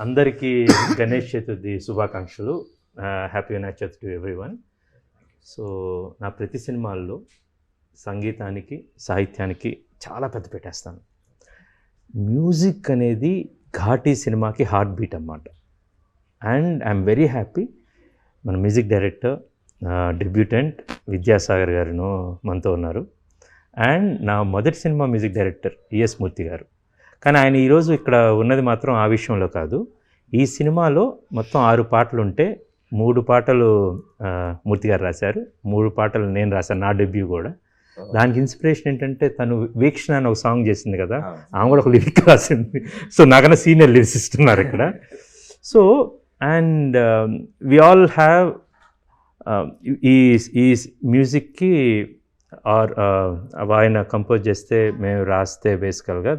అందరికీ గణేష్ చతుర్థి శుభాకాంక్షలు. Happy Vinayaka Chavithi to everyone. So నా ప్రతి సినిమాల్లో సంగీతానికి సాహిత్యానికి చాలా పెద్ద పెట్టేస్తాను. మ్యూజిక్ అనేది ఘాటీ సినిమాకి హార్ట్ బీట్ అన్నమాట. అండ్ ఐఎమ్ వెరీ హ్యాపీ మన మ్యూజిక్ డైరెక్టర్ డెబ్యూటెంట్ విద్యాసాగర్ గారు మనతో ఉన్నారు. అండ్ నా మొదటి సినిమా మ్యూజిక్ డైరెక్టర్ ఈఎస్ మూర్తి గారు. కానీ ఆయన ఈరోజు ఇక్కడ ఉన్నది మాత్రం ఆ విషయంలో కాదు. ఈ సినిమాలో మొత్తం 6 పాటలు ఉంటే 3 పాటలు మూర్తి గారు రాశారు, 3 పాటలు నేను రాశాను, నా డెబ్యూ కూడా. దానికి ఇన్స్పిరేషన్ ఏంటంటే తను వీక్షణ అని ఒక సాంగ్ చేసింది కదా, ఆమె కూడా ఒక లిరిక్ రాసింది. సో నాకన్నా సీనియర్ లిరిసిస్ట్ ఉన్నారు ఇక్కడ. So and we all have ఈ మ్యూజిక్కి ఆర్ ఆయన కంపోజ్ చేస్తే మేము రాస్తే బేసికల్గా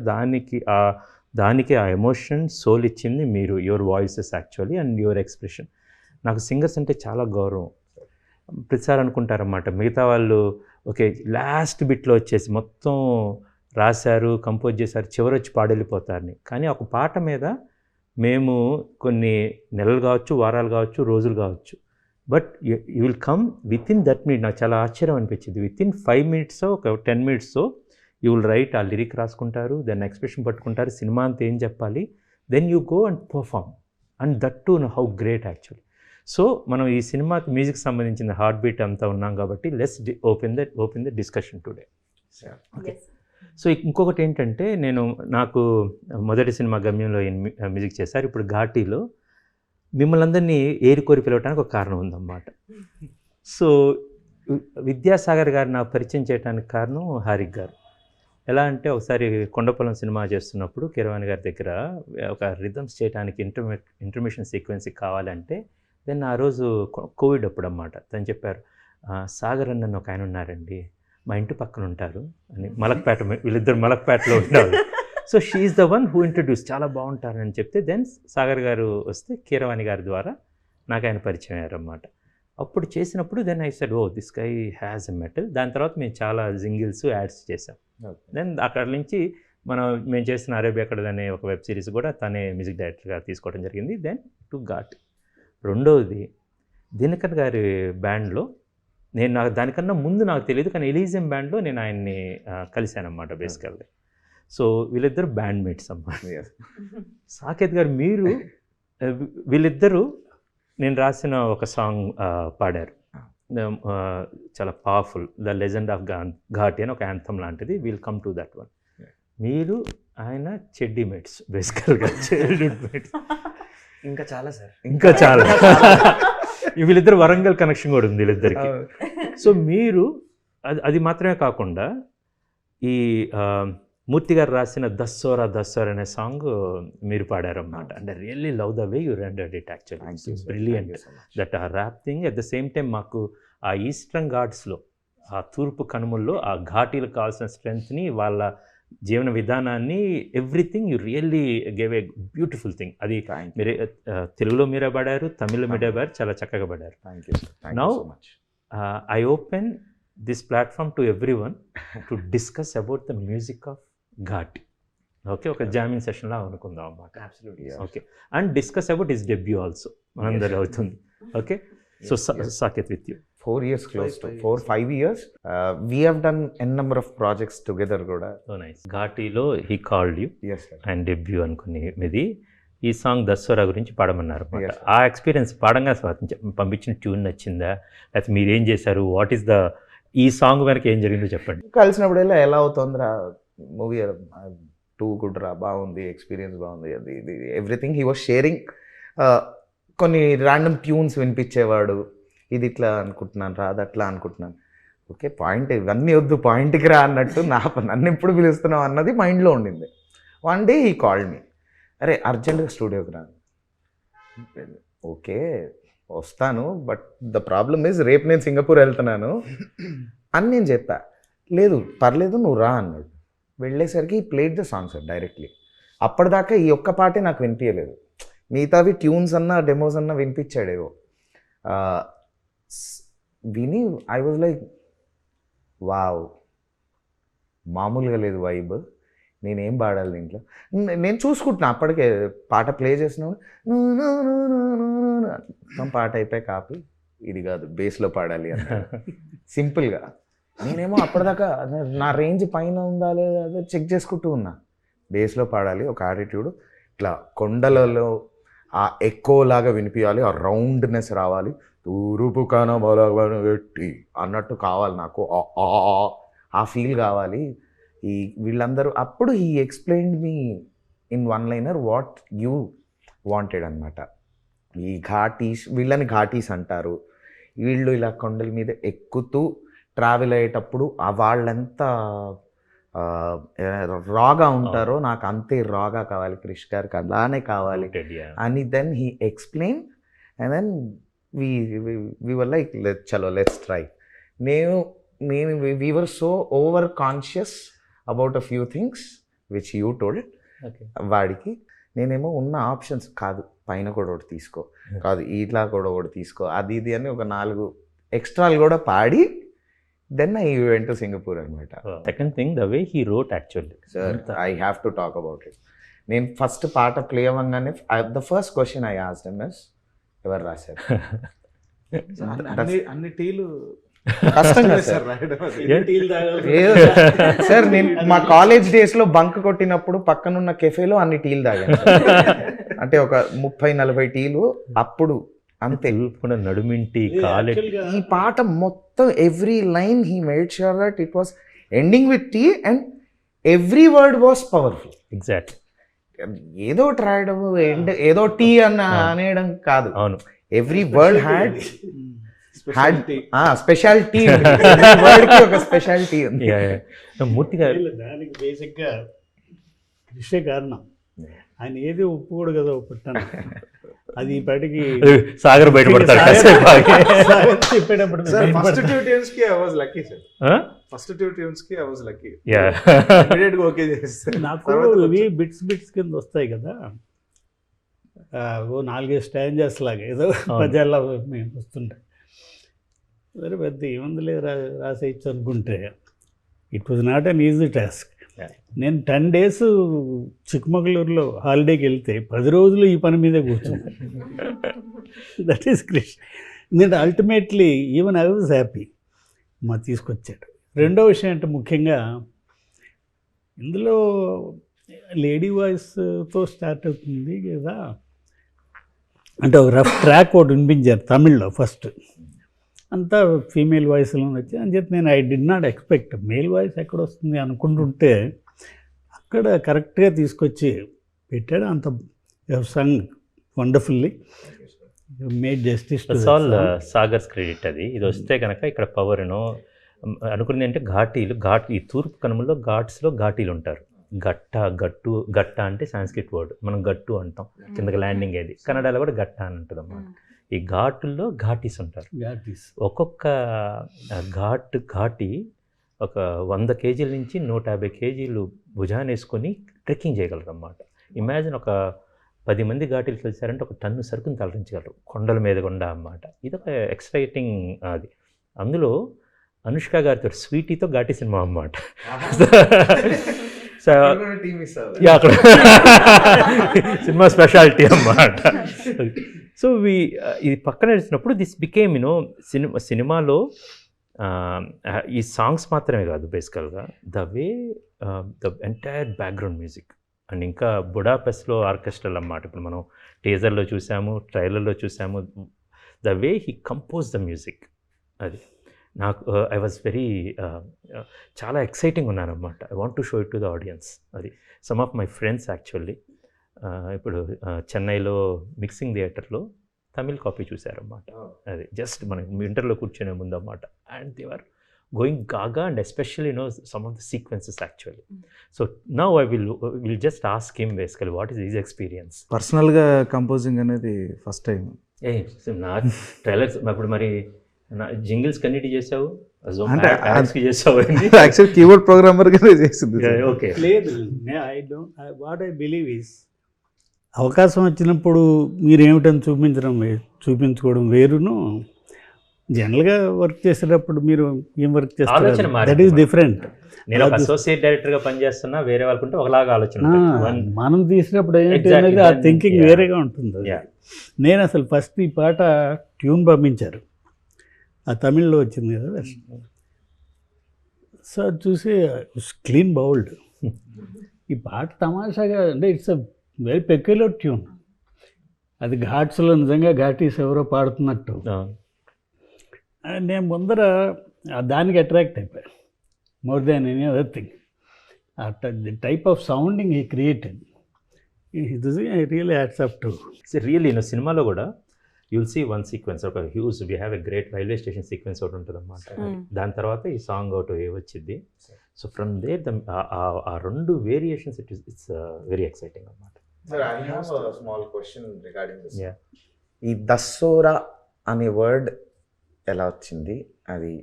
దానికి ఆ ఎమోషన్ సోల్ ఇచ్చింది మీరు, your voices actually and your expression. నాకు సింగర్స్ అంటే చాలా గౌరవం. ప్రతిసారి అనుకుంటారన్నమాట మిగతా వాళ్ళు ఓకే లాస్ట్ బిట్లో వచ్చేసి మొత్తం రాశారు, కంపోజ్ చేశారు, చివరి వచ్చి పాడెళ్ళిపోతారని. కానీ ఒక పాట మీద మేము కొన్ని నెలలు కావచ్చు, వారాలు కావచ్చు, రోజులు కావచ్చు, but you will come with in that minute. నాకు చాలా ఆశ్చర్యం అనిపించింది. విత్ ఇన్ 5 minutes ఒక 10 minutes యూ విల్ రైట్, ఆ లిరిక్ రాసుకుంటారు, దాన్ని ఎక్స్ప్రెషన్ పట్టుకుంటారు, సినిమా అంతా ఏం చెప్పాలి, then you go and perform. And that to how great actually. So మనం ఈ సినిమాకి మ్యూజిక్ సంబంధించిన హార్ట్ బీట్ అంతా ఉన్నాం కాబట్టి let's open the discussion today. Okay. So ఇంకొకటి ఏంటంటే నాకు మొదటి సినిమా గమ్యంలో మ్యూజిక్ చేశారు. ఇప్పుడు ఘాటీలో మిమ్మల్ని అందరినీ ఏరికోరి పిలవడానికి ఒక కారణం ఉందన్నమాట. సో విద్యాసాగర్ గారు నాకు పరిచయం చేయడానికి కారణం హారిక్ గారు. ఎలా అంటే ఒకసారి కొండపొలం సినిమా చేస్తున్నప్పుడు కీరవాణి గారి దగ్గర ఒక రిథమ్స్ చేయడానికి ఇంటర్మిషన్ సీక్వెన్స్కి కావాలంటే దెన్ ఆ రోజు కోవిడ్ అప్పుడు అన్నమాట. తను చెప్పారు, సాగర్ అన్న ఒక ఆయన ఉన్నారండి, మా ఇంటి పక్కన ఉంటారు అని, మలక్పేట, వీళ్ళిద్దరు మలక్పేటలో ఉంటారు. So she's the one who introduce, చాలా బాగుంటారని చెప్తే దెన్ సాగర్ గారు వస్తే కీరవాణి గారి ద్వారా నాకు ఆయన పరిచయం అయ్యారన్నమాట. అప్పుడు చేసినప్పుడు then I said, oh this guy has a metal. దాని తర్వాత మేము చాలా జింగిల్స్ యాడ్స్ చేసాం. దెన్ అక్కడ నుంచి మేము చేసిన అరేబియా అక్కడ అనే ఒక వెబ్ సిరీస్ కూడా తనే మ్యూజిక్ డైరెక్టర్గా తీసుకోవడం జరిగింది. దెన్ టు ఘాట్. రెండవది దినకర్ గారి బ్యాండ్లో నాకు దానికన్నా ముందు నాకు తెలియదు, కానీ ఎలీజియం బ్యాండ్లో నేను ఆయన్ని కలిశానమాట బేసికల్గా. సో వీళ్ళిద్దరు బ్యాండ్ మేట్స్ అన్నమాట. సాకేత్ గారు మీరు వీళ్ళిద్దరూ నేను రాసిన ఒక సాంగ్ పాడారు, చాలా powerful, the legend of Ghaati అని ఒక యాంథమ్ లాంటిది. Will come to that one. మీరు ఆయన చెడ్డీ మేట్స్ బేసికల్గా, చైల్డ్హుడ్ మేట్స్. ఇంకా చాలా సార్, ఇంకా చాలా. వీళ్ళిద్దరు వరంగల్ కనెక్షన్ కూడా ఉంది వీళ్ళిద్దరికి. సో మీరు అది మాత్రమే కాకుండా ఈ మూర్తి గారు రాసిన దస్సోరా దస్సోరా అనే సాంగ్ మీరు పాడారన్నమాట. And I really love the way you rendered it actually. It's brilliant that ఆ rap thing. At the same time మాకు ఆ ఈస్టర్న్ ఘాట్స్లో, ఆ తూర్పు కనుమల్లో ఆ ఘాటీలకు కావాల్సిన స్ట్రెంగ్త్ని, వాళ్ళ జీవన విధానాన్ని, everything you really gave a beautiful thing. అది మీరు తెలుగులో మీరే పాడారు, తమిళ్లో మీరే పాడారు, చాలా చక్కగా పాడారు. Now I open this platform to everyone to discuss about the music of Ghaati. Okay, ఒక జామింగ్ సెషన్లా అనుకుందాం అన్నమాట. Okay, and discuss about his debut also మనందరూ అవుతుంది. Okay, so Saketh with you. 4 years, close to 4-5 years. We have done n number of projects together కూడా. So nice. ఘాటీలో he called you. Yes sir. And debut అనుకుని మీది ఈ song దస్సోరా గురించి పాడమన్నారు అన్నమాట. ఆ ఎక్స్పీరియన్స్ పాడంగా పంపించిన ట్యూన్ నచ్చిందా, లేకపోతే మీరేం చేశారు, వాట్ ఈస్ ద ఈ సాంగ్ వెనక ఏం జరిగిందో చెప్పండి. కలిసినప్పుడు ఎలా అవుతుందిరా మూవీ, టూ గుడ్ రా, బాగుంది, ఎక్స్పీరియన్స్ బాగుంది, అది ఇది ఎవ్రీథింగ్ హీ వాజ్ షేరింగ్. కొన్ని ర్యాండమ్ ట్యూన్స్ వినిపించేవాడు, ఇది ఇట్లా అనుకుంటున్నాను రా, అది అట్లా అనుకుంటున్నాను. ఓకే, పాయింట్ ఇవన్నీ వద్దు, పాయింట్కి రా అన్నట్టు నన్ను ఎప్పుడు పిలుస్తున్నావు అన్నది మైండ్లో ఉండింది. One day he called me, అరే అర్జెంట్గా స్టూడియోకి రా. ఓకే వస్తాను, బట్ ద ప్రాబ్లమ్ ఈజ్ రేపు నేను సింగపూర్ వెళ్తున్నాను అని నేను చెప్పా. లేదు పర్లేదు నువ్వు రా అన్నాడు. వెళ్ళేసరికి played the song sir directly. అప్పటిదాకా ఈ ఒక్క పాటే నాకు వినిపించలేదు, మిగతావి ట్యూన్స్ అన్నా డెమోస్ అన్నా వినిపించాడేవో. విని ఐ వాజ్ లైక్ వావ్, మామూలుగా లేదు వైబ్. నేనేం పాడాలి దీంట్లో. నేను చూసుకుంటున్నా అప్పటికే పాట ప్లే చేసినప్పుడు మొత్తం పాట అయిపోయి కాపీ ఇది కాదు బేస్లో పాడాలి అని సింపుల్గా. నేనేమో అప్పటిదాకా నా రేంజ్ పైన ఉందా లేదా అదే చెక్ చేసుకుంటూ ఉన్నా. బేస్లో పాడాలి, ఒక యాటిట్యూడ్, ఇట్లా కొండలలో ఆ ఎక్కువలాగా వినిపించాలి, ఆ రౌండ్నెస్ రావాలి, తూరుపు కనబలగట్టి అన్నట్టు కావాలి నాకు, ఆ ఫీల్ కావాలి. ఈ వీళ్ళందరూ అప్పుడు he explained me in one liner what you wanted అనమాట. ఈ ఘాటీస్, వీళ్ళని ఘాటీస్ అంటారు. వీళ్ళు ఇలా కొండల మీద ఎక్కుతూ ట్రావెల్ అయ్యేటప్పుడు వాళ్ళెంత రాగా ఉంటారో నాకు అంతే రాగా కావాలి, క్రిష్ గారికి అలానే కావాలి అని. Then he explain and then we were like let's try. నేను we were so over conscious about a few things which you told. వాడికి నేనేమో ఉన్న ఆప్షన్స్ కాదు, పైన కూడా ఒకటి తీసుకో, కాదు ఇట్లా కూడా ఒకటి తీసుకో, అది ఇది అని ఒక 4 ఎక్స్ట్రాలు కూడా పాడి then I went to Singapore అనమాట. Second thing the way he wrote actually sir I have to talk about it. నేను ఫస్ట్ పాట ప్లే అవ్వగానే the first question I asked him is ఎవరు రాశారు? అన్ని టీలు కష్టంగా సార్. సార్ నేను మా కాలేజ్ డేస్ లో బంక్ కొట్టినప్పుడు పక్కనున్న కెఫేలో అన్ని టీలు తాగాను. అంటే ఒక 30-40 టీలు అప్పుడు అంతే. నడుమింటి ఈ పాట మొత్తం every line he made sure that it was ending with T and every word was powerful. Exact. ఏదో రాయడం ఏదో టీ అనేయడం కాదు. అవును, every word had speciality, word కి ఒక స్పెషాలిటీ ఉంది. మూర్తి గారు దానికి బేసిక్ గా కృషే కారణం. ఆయన ఏది ఒప్పుకోడు కదా పుట్టాను, అది ఇప్పటికి సాగర్ బయటపడతాడు చెప్పేటప్పుడు. ఫస్ట్ 2 tunes కి I was lucky sir. First 2 tunes కి I was lucky. ఇమిడియట్ గా ఓకే చేస్తాను. నాకు ఇవి బిట్స్ కింద వస్తాయి కదా, ఓ 4 స్టాంజర్స్ లాగా ఏదో పద్యాల్లో మేము వస్తుంటాయి. సరే పెద్ద ఏముందిలే రాసేయచ్చు అనుకుంటే it was not an easy task. నేను 10 days చిక్కమగళూరులో హాలిడేకి వెళ్తే 10 రోజులు ఈ పని మీదే కూర్చున్నాను. That is Krish. నేను ultimately even I was happy మా తీసుకొచ్చాడు. రెండో విషయం అంటే ముఖ్యంగా ఇందులో లేడీ వాయిస్తో స్టార్ట్ అవుతుంది కదా, అంటే ఒక రఫ్ ట్రాక్ ఒకటి వినిపించారు తమిళ్లో ఫస్ట్, అంతా ఫీమేల్ వాయిస్లో వచ్చి అని చెప్పి నేను I did not expect male voice ఎక్కడ వస్తుంది అనుకుంటుంటే అక్కడ కరెక్ట్గా తీసుకొచ్చి పెట్టాడు. అంత sung wonderfully, made justice. All Sagar's credit అది. ఇది వస్తే కనుక ఇక్కడ పవర్ అనుకున్నది అంటే ఘాటీలు, ఈ తూర్పు కనుమల్లో ఘాట్స్లో ఘాటీలు ఉంటారు. గట్ట అంటే సాంస్క్రిట్ వర్డ్, మనం గట్టు అంటాం కిందకి ల్యాండింగ్ ఏది, కన్నడలో కూడా గట్ట అని ఉంటుంది అన్నమాట. ఈ ఘాటుల్లో ఘాటీస్ ఉంటారు. ఒక్కొక్క ఘాటీ ఒక 100 kgs నుంచి 150 kgs భుజాన్ని వేసుకొని ట్రెక్కింగ్ చేయగలరు అన్నమాట. ఇమాజిన్ ఒక 10 మంది ఘాటీలు కలిసారంటే ఒక టన్ను సరుకుని తరలించగలరు కొండల మీద గుండా అన్నమాట. ఇది ఒక ఎక్సైటింగ్ అది. అందులో అనుష్క గారితో స్వీటీతో ఘాటీ సినిమా అన్నమాట. అక్కడ సినిమా స్పెషాలిటీ అన్నమాట. సో ఇది పక్కన నడిచినప్పుడు దిస్ బికేమ్ సినిమాలో ఈ సాంగ్స్ మాత్రమే కాదు, బేసికల్గా the way the entire background music and ఇంకా బుడాపెస్ట్లో ఆర్కెస్ట్రల్ అన్నమాట. ఇప్పుడు మనం టీజర్లో చూసాము, ట్రైలర్లో చూసాము, the way he compose the music. అది నాకు ఐ వాజ్ వెరీ చాలా ఎక్సైటింగ్ ఉన్నాను అన్నమాట. I want to show it to the audience. అది some of my friends actually ఇప్పుడు చెన్నైలో మిక్సింగ్ థియేటర్లో తమిళ్ కాపీ చూశారన్నమాట. అది జస్ట్ మనం ఇంటర్లో కూర్చొనే ముందు అన్నమాట. And they are going gaga and especially some of the sequences actually. So now I will just ask him basically what is his experience. పర్సనల్గా కంపోజింగ్ అనేది ఫస్ట్ టైం. నా ట్రైలర్స్ ఇప్పుడు మరి జింగిల్స్ కన్నిటి చేసావు, చేసావు యాక్చువల్ కీబోర్డ్ ప్రోగ్రామర్గానే చేసింది. Okay, లేదు what I believe is అవకాశం వచ్చినప్పుడు మీరేమిటని చూపించుకోవడం వేరును, జనరల్గా వర్క్ చేసేటప్పుడు మీరు ఏం వర్క్ చేస్తారు ఆలోచన మారింది దట్ ఈస్ మనకి. డిఫరెంట్. నేను ఒక అసోసియేట్ డైరెక్టర్ గా పనిచేస్తున్నా, వేరే వాళ్ళకుంటే ఒకలాగా ఆలోచన ఉంటుంది. మనం తీసినప్పుడు ఏంటి Exactly. అనేది ఆ Then, థింకింగ్ yeah. వేరేగా ఉంటుంది అది. Yeah. నేను అసలు ఫస్ట్ ఈ పాట ట్యూన్ పంపించారు, ఆ తమిళ్లో వచ్చింది కదా వెర్షన్. సో అది చూసి క్లీన్ బౌల్డ్. ఈ పాట తమాషాగా అంటే it's a very peculiar tune. అది ఘాట్స్లో నిజంగా ఘాటీస్ ఎవరో పాడుతున్నట్టు. నేను ముందర దానికి అట్రాక్ట్ అయిపోయాను more than any other thing. The type of sounding he created, I really hats up to. Really సినిమాలో కూడా యుల్ సీ వన్ సీక్వెన్స్, ఒక huge we have a great railway station sequence ఒకటి ఉంటుంది అన్నమాట. దాని తర్వాత ఈ సాంగ్ ఒకటి వచ్చింది. సో ఫ్రమ్ దేర్ ఆ రెండు వేరియేషన్స్ ఇట్స్ వెరీ ఎక్సైటింగ్ అన్నమాట. Small question regarding this. Yeah. ఈ దస్సోరా అనే వర్డ్ ఎలా వచ్చింది? అది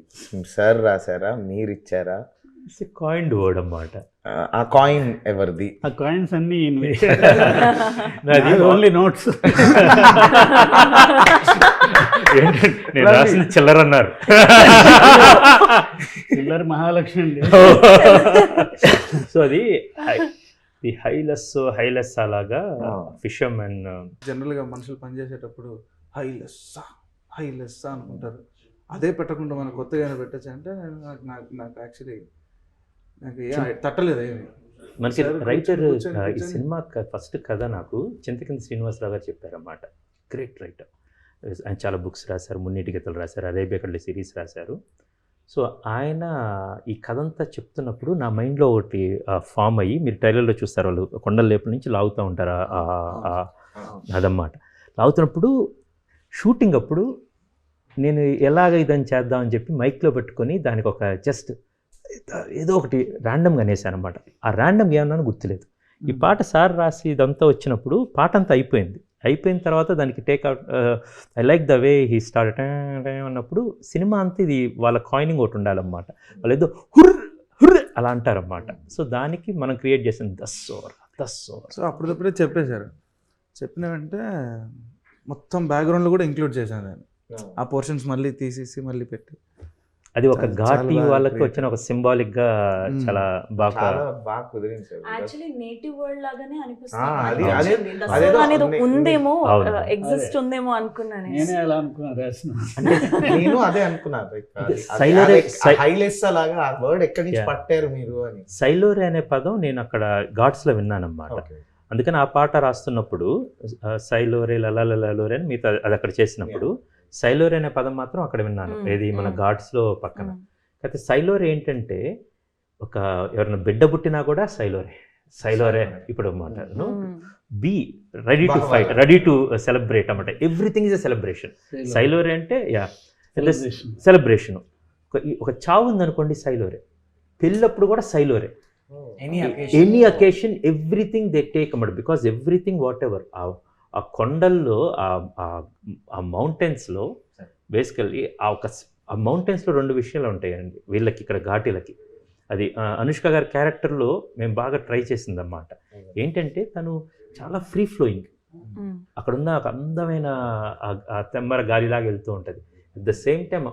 సార్ రాశారా, మీరు ఇచ్చారా? ఇట్స్ ఎ కాయిన్డ్ వర్డ్ అన్నమాట. ఆ కాయిన్ ఎవరిది? ఆ కాయిన్స్ అన్నీ నాది ఓన్లీ నోట్స్. నేను రాసిన చిల్లర అన్నారు. చిల్లర మహాలక్ష్మి అండి. సో అది ది హైలెస్ అలాగా ఫిషర్మెన్. జనరల్గా మనుషులు పనిచేసేటప్పుడు హై లెస్ అనుకుంటారు. అదే పెట్టకుండా మనం కొత్తగా పెట్టచ్చు అంటే నాకు యాక్చువల్లీ నాకు తట్టలేదు ఏమి. మనకి Sir, రైటర్ కూర్చొని ఈ సినిమా ఫస్ట్ కథ నాకు చింతకింది శ్రీనివాసరావు గారు చెప్పారన్నమాట. గ్రేట్ రైటర్, ఆయన చాలా బుక్స్ రాశారు, మున్నీటి గీతలు రాశారు, అరేబియా కళ్ళ సిరీస్ రాశారు. సో ఆయన ఈ కథ అంతా చెప్తున్నప్పుడు నా మైండ్లో ఒకటి ఫామ్ అయ్యి, మీరు ట్రైలర్లో చూస్తారు, వాళ్ళు కొండల లేపుల నుంచి లాగుతూ ఉంటారు అదన్నమాట. లాగుతున్నప్పుడు షూటింగ్ అప్పుడు నేను ఎలాగ ఇదని చేద్దామని చెప్పి మైక్లో పెట్టుకొని దానికి ఒక జస్ట్ ఏదో ఒకటి ర్యాండమ్గా అనేసాను అనమాట. ఆ ర్యాండమ్ ఏమన్నా గుర్తులేదు. ఈ పాట సార్ రాసి ఇదంతా వచ్చినప్పుడు పాట అంతా అయిపోయిన తర్వాత దానికి takeout I like the way he start అన్నప్పుడు సినిమా అంతా ఇది వాళ్ళ కాయినింగ్ ఒకటి ఉండాలన్నమాట. వాళ్ళు ఏదో హుర్ర అలా అంటారన్నమాట. సో దానికి మనం క్రియేట్ చేసిన దస్సోర్. సో అప్పటికప్పుడే చెప్పేశారు. చెప్పిన వెంటనే మొత్తం బ్యాక్గ్రౌండ్లో కూడా ఇంక్లూడ్ చేశాను నేను. ఆ పోర్షన్స్ మళ్ళీ తీసేసి మళ్ళీ పెట్టి అది ఒక ఘాటి వాళ్ళకి వచ్చిన ఒక సింబాలిక్ గా చాలా బాగా కుదిరింది సార్. యాక్చువల్లీ నేటివ్ వర్డ్ లాగానే అది- అనిపిస్తుంది. అదేదో దసరా అనేది ఉంది. ఉందేమో, అవును. ఎగ్జిస్ట్ ఉందేమో అనుకున్నాను. నేనే అలా అనుకున్నా రాసిన. నేను అదే అనుకున్నాను. హైలెస్ అలాగా ఆ వర్డ్ ఎక్కడి నుంచి Yeah. పట్టారు మీరు అని. సైలోరే అనే పదం నేను అక్కడ ఘాట్స్లో విన్నానన్నమాట. అందుకని ఆ పాట రాస్తున్నప్పుడు సైలోరే లలోరే అని మిగతా అది అక్కడ చేసినప్పుడు సైలోరే అనే పదం మాత్రం అక్కడ విన్నాను. ఏది మన ఘాట్స్లో పక్కన. అయితే సైలోరే ఏంటంటే ఒక ఎవరైనా బిడ్డ పుట్టినా కూడా సైలోరే ఇప్పుడు అన్నమాట. Be ready to fight, ready to celebrate అన్నమాట. Everything is a celebration. సైలోరే అంటే సెలబ్రేషన్. ఒక చావు ఉందనుకోండి సైలోరే, పెళ్ళప్పుడు కూడా సైలోరే. Any occasion everything they take అన్నమాట. బికాస్ ఎవ్రీథింగ్ వాట్ ఎవర్ ఆ కొండల్లో ఆ మౌంటైన్స్లో బేసికల్లీ ఆ మౌంటైన్స్లో రెండు విషయాలు ఉంటాయండి వీళ్ళకి, ఇక్కడ ఘాటీలకి. అది అనుష్క గారి క్యారెక్టర్లో మేము బాగా ట్రై చేసిందన్నమాట. ఏంటంటే తను చాలా ఫ్రీ ఫ్లోయింగ్, అక్కడున్న ఒక అందమైన తెమ్మర గాలిలాగా వెళ్తూ ఉంటుంది. అట్ ద సేమ్ టైం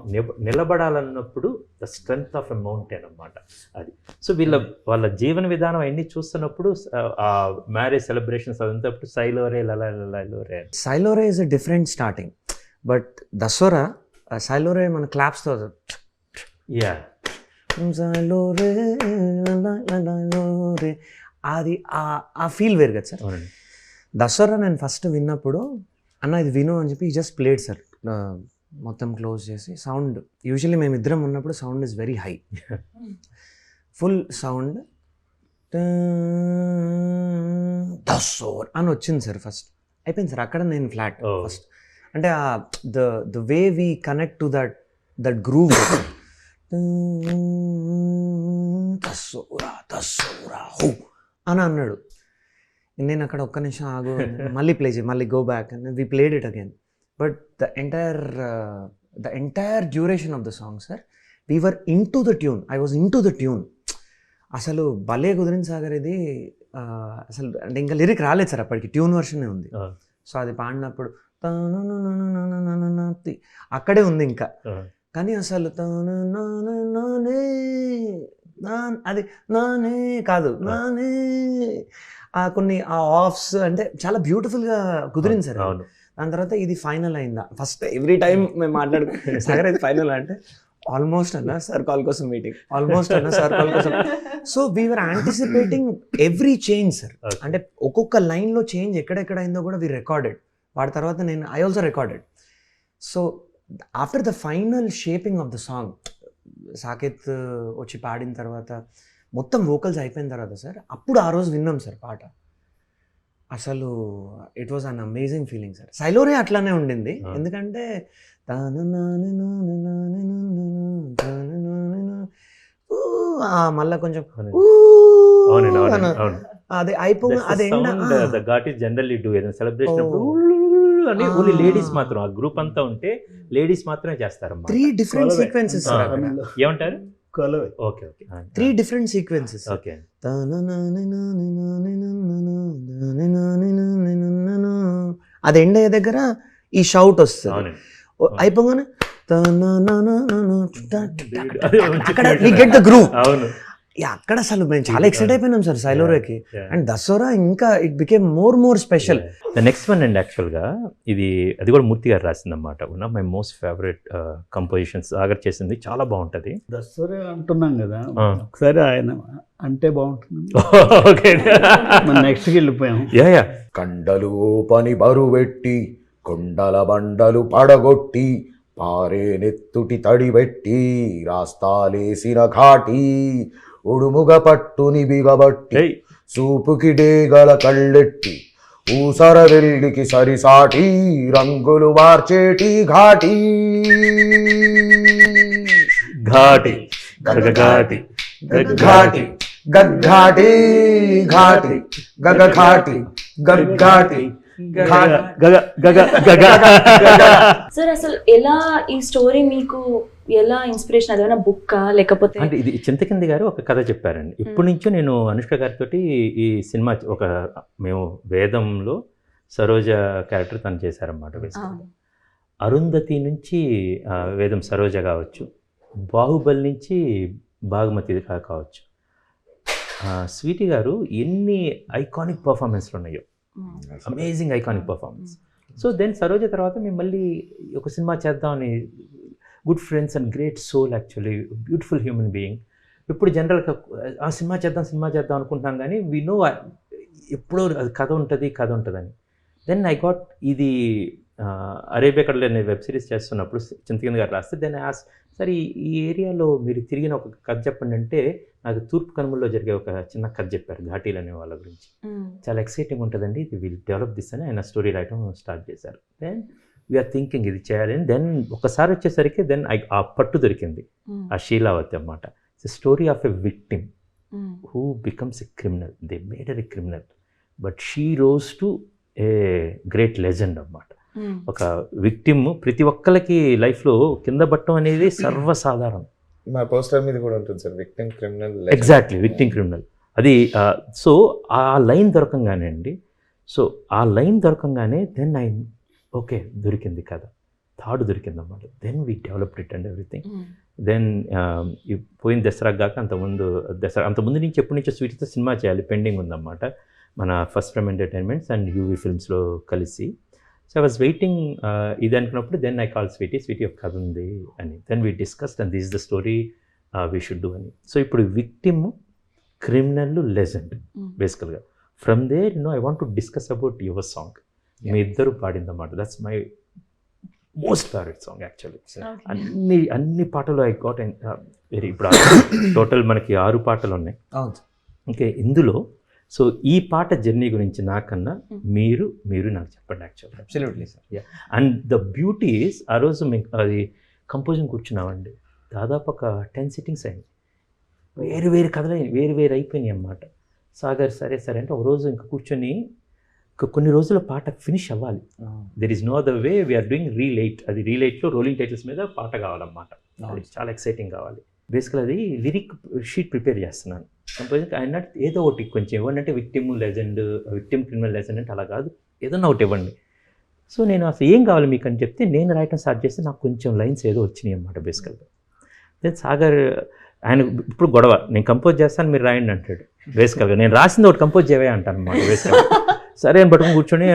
నిలబడాలన్నప్పుడు the strength of a mountain అన్నమాట అది. సో వాళ్ళ జీవన విధానం అవన్నీ చూస్తున్నప్పుడు ఆ మ్యారేజ్ సెలబ్రేషన్స్ అదంతప్పుడు సైలోరే లలోరే. సైలోరే is a different starting, but Dasara సైలోరే మన క్లాప్స్తో యా సైలోరే లలోరే అది ఆ ఫీల్ వేరు కదా సార్. అవునండి. దసరా నేను ఫస్ట్ విన్నప్పుడు అన్న ఇది విను అని చెప్పి జస్ట్ ప్లేడ్ సార్, మొత్తం క్లోజ్ చేసి సౌండ్. యూజువల్లీ మేమిద్దరం ఉన్నప్పుడు sound is very high, full sound దసోర్ అని వచ్చింది సార్. ఫస్ట్ అయిపోయింది సార్, అక్కడ నేను ఫ్లాట్ ఫస్ట్. అంటే the way we connect to that groove దసోరా హో అని అన్నాడు. నేను అక్కడ ఒక్క నిమిషం ఆగు, మళ్ళీ ప్లే చేయి, మళ్ళీ go back and we played it again. But the entire duration of the song, sir, we were into the tune. I was into the tune. అసలు భలే కుదిరింది సాగర్ ఇది. అసలు అంటే ఇంకా లిరిక్ రాలేదు సార్ అప్పటికి, ట్యూన్ వర్షనే ఉంది. సో అది పాడినప్పుడు అక్కడే ఉంది ఇంకా. Uh, కానీ అసలు అది నానే కాదు, నానే కొన్ని ఆ ఆఫ్స్ అంటే చాలా బ్యూటిఫుల్గా కుదిరింది సార్. అవును. దాని తర్వాత ఇది ఫైనల్ అయిందా, ఫస్ట్ ఎవ్రీ టైం మేము మాట్లాడుకో సాగర్ ఇది ఫైనల్ అంటే ఆల్మోస్ట్ అన్న సార్ కాల్ కోసం మీటింగ్, ఆల్మోస్ట్ అన్న సార్ కాల్ కోసం. So we're anticipating every change sir. Okay. అంటే ఒక్కొక్క లైన్లో చేంజ్ ఎక్కడెక్కడ అయిందో కూడా వీ రికార్డెడ్. వాడి తర్వాత నేను I also recorded. So after the final shaping of the song, Saketh వచ్చి పాడిన తర్వాత మొత్తం వోకల్స్ అయిపోయిన తర్వాత సార్, అప్పుడు ఆ రోజు విన్నాం సార్ పాట. అసలు it was an amazing feeling sir. సైలోరే అట్లానే ఉండింది, ఎందుకంటే మళ్ళీ కొంచెం అవునండి, అవునండి, అవును. అదే అయిపోయి అదే the ghat is generally do ఏదైనా సెలబ్రేషన్ అప్పుడు అని ఓన్లీ లేడీస్ మాత్రం, ఆ గ్రూప్ అంతా ఉంటే లేడీస్ మాత్రమే చేస్తారమ్మా. 3 డిఫరెంట్ సీక్వెన్సెస్ సార్. ఏమంటారు? కొలవే. Okay okay 3 different sequences. Okay. అది ఎండ్ అయ్యే దగ్గర ఈ షౌట్ వస్తుంది, అవునండి. అయిపోగానే అక్కడ వి గెట్ ద గ్రూవ్. అవును. అక్కడ అసలు మేము చాలా ఎక్సైట్ అయిపోయినాం సార్ సైలోరాకి. అండ్ దసరా ఇంకా it became more special. The next one అండి, యాక్చువల్గా అది కూడా మూర్తి గారు రాసిందన్నమాట. One of my most favourite compositions. Sagar చేసింది, చాలా బాగుంటుంది. దసరా అంటున్నాం కదా, ఒకసారి ఆయన అంటే బాగుంటుంది. ఓకే, నెక్స్ట్కి వెళ్ళిపోయాం. Yeah yeah. కండలు పని బరువెట్టి కొండల బండలు పడగొట్టి పారే నెత్తుటి తడిబెట్టి రాస్తాలేసిన ఘాటి ఉడుముగ పట్టుని బిగబట్టి సూపుకి డేగల కళ్ళెట్టి ఊసర వెల్లికి సరిసాటి రంగులు మార్చేటి ఘాటి ఘాటి గగఘాటి గగ్ఘాటి గగ్ఘాటి ఘాటి గగఘాటి గగ్ఘాటి సార్ అసలు ఎలా ఈ స్టోరీ మీకు ఎలా ఇన్స్పిరేషన్? అదేమైనా బుక్కా లేకపోతే? అంటే ఇది చింతకింది గారు ఒక కథ చెప్పారండి. ఇప్పటి నుంచో నేను అనుష్క గారితో ఈ సినిమా మేము వేదంలో సరోజ క్యారెక్టర్ తను చేశారన్నమాట. బేసిక్గా అరుంధతి నుంచి వేదం సరోజ కావచ్చు, బాహుబలి నుంచి బాగుమతి కావచ్చు. స్వీటీ గారు ఎన్ని ఐకానిక్ పర్ఫార్మెన్స్లు ఉన్నాయో, amazing iconic performance. So then Saroja తర్వాత మేము మళ్ళీ ఒక సినిమా చేద్దామని, good friends and great soul, actually beautiful human being. ఇప్పుడు జనరల్గా ఆ సినిమా చేద్దాం అనుకుంటున్నాం, కానీ వీ నో ఎప్పుడో కథ ఉంటుందని. దెన్ ఐ గాట్ ఇది అరేబియా కడలో నేను వెబ్ సిరీస్ చేస్తున్నప్పుడు చింతకింది గారు రాస్తే, దెన్ సరే ఈ ఏరియాలో మీరు తిరిగిన ఒక కథ చెప్పండి అంటే, నాకు తూర్పు కనుమల్లో జరిగే ఒక చిన్న కథ చెప్పారు ఘాటీలు అనే వాళ్ళ గురించి. చాలా ఎక్సైటింగ్ ఉంటుందండి, ఇది విల్ డెవలప్ దిస్ అని ఆయన స్టోరీ రాయటం స్టార్ట్ చేశారు. దెన్ వీఆర్ థింకింగ్ ఇది చేయాలని. దెన్ ఒకసారి వచ్చేసరికి దెన్ ఆ పట్టు దొరికింది, ఆ శీలావతి అన్నమాట. It's story of a victim who becomes a criminal. They made a criminal but she rose to a great legend అన్నమాట. ఒక విక్టిమ్ ప్రతి ఒక్కరికి లైఫ్లో కింద పట్టడం అనేది సర్వసాధారణం. మా పోస్టర్ మీద కూడా ఉంటుంది sir, victim criminal. Exactly, victim criminal. అది సో ఆ లైన్ దొరకంగానే అండి, దెన్ ఓకే దొరికింది కదా, థాడ్ దొరికింది అన్నమాట. Then we developed it and everything. Then పోయిన దసరా కాక అంతకుముందు నుంచి ఎప్పటి నుంచో స్వీట్తో సినిమా చేయాలి, పెండింగ్ ఉందన్నమాట. మన First Frame Entertainments and UV ఫిల్మ్స్లో కలిసి. సో ఐ వాజ్ వెయిటింగ్ ఇది అనుకున్నప్పుడు దెన్ ఐ కాల్ స్వీటీ ఒక కథ ఉంది అని. Then we discussed and this the story we should do అని. సో ఇప్పుడు విక్టిమ్, క్రిమినల్, లెజెండ్ బేసికల్గా. From there I want to discuss about your song. మీ ఇద్దరు పాడిందన్నమాట. That's my most favourite song actually. అన్ని పాటలు ఐ గాట్ వెరీ. ఇప్పుడు total మనకి 6 పాటలు ఉన్నాయి. ఓకే, ఇందులో సో ఈ పాట జర్నీ గురించి నాకన్నా మీరు నాకు చెప్పండి యాక్చువల్గా. Absolutely sir. Yeah, and the beauty is ఆ రోజు మీకు అది కంపోజింగ్ కూర్చున్నామండి, దాదాపు ఒక 10 సిట్టింగ్స్ అయింది. వేరు కథలు వేరు అయిపోయినాయి అన్నమాట. సాగర్ సరే అంటే ఒక రోజు ఇంకా కూర్చొని కొన్ని రోజుల పాట ఫినిష్ అవ్వాలి. There is no other way, we're doing relight. అది రీలైట్లో రోలింగ్ టైటిల్స్ మీద పాట కావాలన్నమాట. అది చాలా ఎక్సైటింగ్ కావాలి. బేసికల్ అది లిరిక్ షీట్ ప్రిపేర్ చేస్తున్నాను. కంపోజింగ్ ఆయన ఏదో ఒకటి కొంచెం ఇవ్వండి అంటే, విక్టిమ్ క్రిమినల్ లెజెండ్ అంటే అలా కాదు, ఏదన్నా ఒకటి ఇవ్వండి. సో నేను అసలు ఏం కావాలి మీకు అని చెప్తే నేను రాయటం స్టార్ట్ చేస్తే నాకు కొంచెం లైన్స్ ఏదో వచ్చినాయి అన్నమాట బేసికల్గా. దెన్ సాగర్ ఆయన ఇప్పుడు గొడవ, నేను కంపోజ్ చేస్తాను మీరు రాయండి అంటాడు బేసికల్గా. నేను రాసింది ఒకటి కంపోజ్ చేయవే అంటాను అన్నమాట బేసికల్గా. సరే అని పట్టుకుని కూర్చొని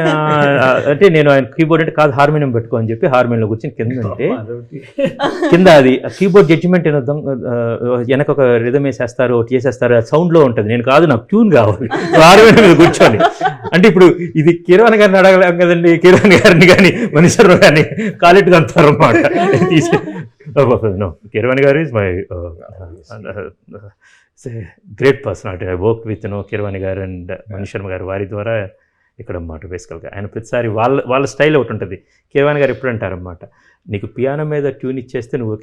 అంటే నేను ఆయన కీబోర్డ్ అంటే కాదు హార్మోనియం పెట్టుకో అని చెప్పి హార్మోనియంలో కూర్చొని కింద అంటే కింద అది కీబోర్డ్ జడ్జిమెంట్ ఏదో వెనక ఒక రిథమ్ వేసేస్తారు ఒకటి చేసేస్తారు, సౌండ్లో ఉంటుంది. నేను కాదు నాకు ట్యూన్ కావాలి హార్మోనియం మీద కూర్చొని. అంటే ఇప్పుడు ఇది కిరణ్ గారిని అడగలేం కదండి, కిరణ్ గారిని కానీ మనిషి కానీ కాలెట్గా అంటారు అన్నమాట. కిరణ్ గారు is my great personality. I work with Kiran గారు అండ్ మనీష్ శర్మ గారు, వారి ద్వారా ఇక్కడ అన్నమాట బేసికల్గా. ఆయన ప్రతిసారి వాళ్ళ స్టైల్ ఒకటి ఉంటుంది. కిరణ్ గారు ఎప్పుడు అంటారన్నమాట, నీకు పియానో మీద ట్యూన్ ఇచ్చేస్తే నువ్వు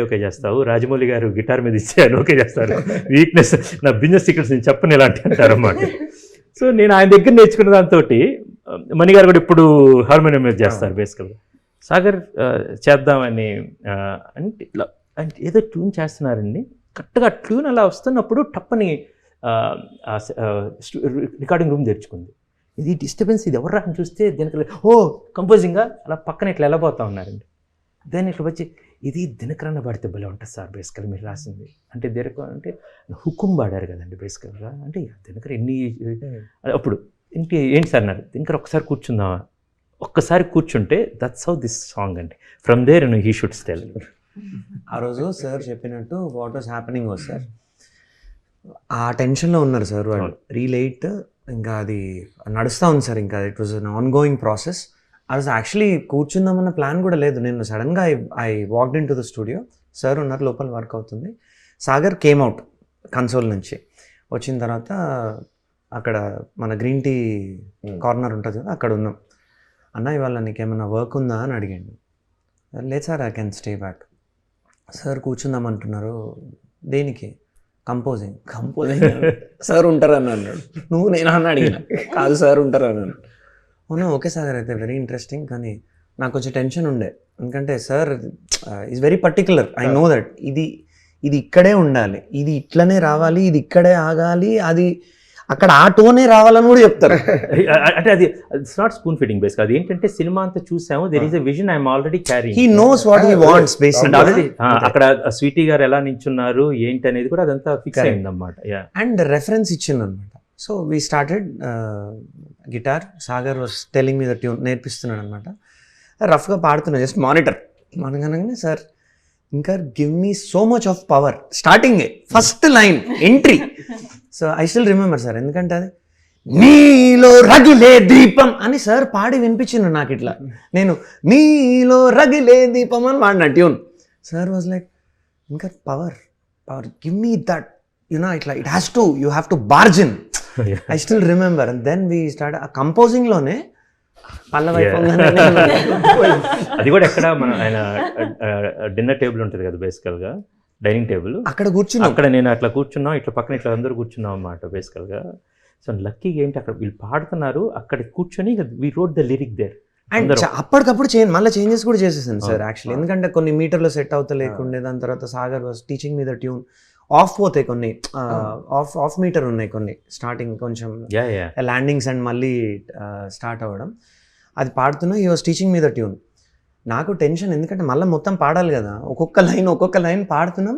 ఓకే చేస్తావు, రాజమౌళి గారు గిటార్ మీద ఇచ్చారు ఓకే చేస్తారు, వీక్నెస్ నా బిజినెస్ సీక్రెట్స్ నేను చెప్పను ఇలాంటి అంటారన్నమాట. సో నేను ఆయన దగ్గర నేర్చుకున్న దాంతో మణి గారు కూడా ఇప్పుడు హార్మోనియం మీద చేస్తారు బేసికల్గా. సాగర్ చేద్దామని అంటే ఇట్లా అంటే ఏదో ట్యూన్ చేస్తున్నారండి, కరెక్ట్గా ట్యూన్ అలా వస్తున్నప్పుడు టప్పని రికార్డింగ్ రూమ్ తెరుచుకుంది. ఇది డిస్టర్బెన్స్, ఇది ఎవరు అని చూస్తే దీనికి ఓ కంపోజింగ్గా అలా పక్కన ఇట్లా వెళ్ళబోతా ఉన్నారండి. దాన్ని ఇట్లా వచ్చి ఇది దినకరణ పాడితే భలే ఉంటుంది సార్ బేసికల్గా మీరు రాసింది అంటే దినక అంటే హుకుం పాడారు కదండి బేసికల్గా. అంటే దినకర ఎన్ని అప్పుడు ఏంటి సార్ అన్నారు, దినకర ఒక్కసారి కూర్చుందామా, ఒక్కసారి కూర్చుంటే దట్స్ హౌ దిస్ సాంగ్ అండి, ఫ్రమ్ దేర్ హీ షుడ్ స్టెల్. ఆ రోజు సార్ చెప్పినట్టు what was happening was sir ఆ టెన్షన్లో ఉన్నారు సార్ వాళ్ళు, రీలేట్ ఇంకా అది నడుస్తూ ఉంది సార్, ఇంకా it was an ongoing process. ఆ రోజు యాక్చువల్లీ కూర్చుందామన్న ప్లాన్ కూడా లేదు. నేను సడన్గా I walked into the studio, sir ఉన్నారు లోపల వర్క్ అవుతుంది. సాగర్ కేమ్ అవుట్ కన్సోల్ నుంచి వచ్చిన తర్వాత అక్కడ మన గ్రీన్ టీ కార్నర్ ఉంటుంది కదా, అక్కడ ఉన్నాం. అన్న ఇవాళ నీకేమన్నా వర్క్ ఉందా అని అడిగాడు. లేదు sir I can stay back. Sir కూర్చుందామంటున్నారు, దేనికి? కంపోజింగ్ సార్ ఉంటారని అన్నాడు. నువ్వు నేను అని అడిగిన, కాదు సార్ ఉంటారన్నాను. అవునా ఓకే సార్ అయితే వెరీ ఇంట్రెస్టింగ్, కానీ నాకు కొంచెం టెన్షన్ ఉండే, ఎందుకంటే sir is very particular. I know that ఇది ఇక్కడే ఉండాలి, ఇది ఇట్లనే రావాలి, ఇది ఇక్కడే ఆగాలి, అది అక్కడ ఆ టోనే రావాలని కూడా చెప్తారు. అంటే అది it's not spoon fitting base, అది ఏంటంటే సినిమా అంతా చూసాము, there is a vision I'm already carrying, he knows what he wants basically. Already అక్కడ స్వీటీ గారు ఎలా నించున్నారు ఏంటి అనేది కూడా అదంతా ఫిక్స్ అయింది అన్నమాట. అండ్ రెఫరెన్స్ ఇచ్చింది అనమాట. So we started guitar. Sagar was telling me the tune, నేర్పిస్తున్నాడు అనమాట. రఫ్గా పాడుతున్నా, జస్ట్ మానిటర్ మనకనగానే సార్ ఇంకా give me so much of power, starting first line entry. So I still remember sir, ఎందుకంటే అది నీలో రగిలే దీపం అని సార్ పాడి వినిపించింది నాకు. ఇట్లా నేను నీలో రగిలే దీపం అని వాడిన ట్యూన్. సార్ వాజ్ లైక్ ఇంకా power give me that you know ఇట్లా it has to you have to బార్జిన్. I still remember. And then we start ఆ కంపోజింగ్లోనే అది కూడా ఎక్కడ మన ఆయన డిన్నర్ టేబుల్ ఉంటుంది కదా బేసికల్గా, డైనింగ్ టేబుల్, అక్కడ కూర్చున్నాం. అక్కడ నేను అట్లా కూర్చున్నాం, ఇట్లా పక్కన ఇట్లా అందరూ కూర్చున్నాం అన్నమాట బేసికల్గా. సో లక్కీగా ఏంటి అక్కడ వీళ్ళు పాడుతున్నారు, అక్కడ కూర్చొని we wrote the lyric there. And అప్పటికప్పుడు మళ్ళీ చేంజెస్ కూడా చేసేసాను సార్ యాక్చువల్లీ, ఎందుకంటే కొన్ని మీటర్లో సెట్ అవుతా లేకుండే. దాని తర్వాత సాగర్ వాజ్ టీచింగ్ మీద ట్యూన్ ఆఫ్ పోతాయి కొన్ని, ఆఫ్ మీటర్ ఉన్నాయి కొన్ని, స్టార్టింగ్ కొంచెం ల్యాండింగ్స్ అండ్ మళ్ళీ స్టార్ట్ అవ్వడం. అది పాడుతున్నా ఈ వాజ్ టీచింగ్ మీద ట్యూన్. నాకు టెన్షన్, ఎందుకంటే మళ్ళీ మొత్తం పాడాలి కదా, ఒక్కొక్క లైన్ పాడుతున్నాం.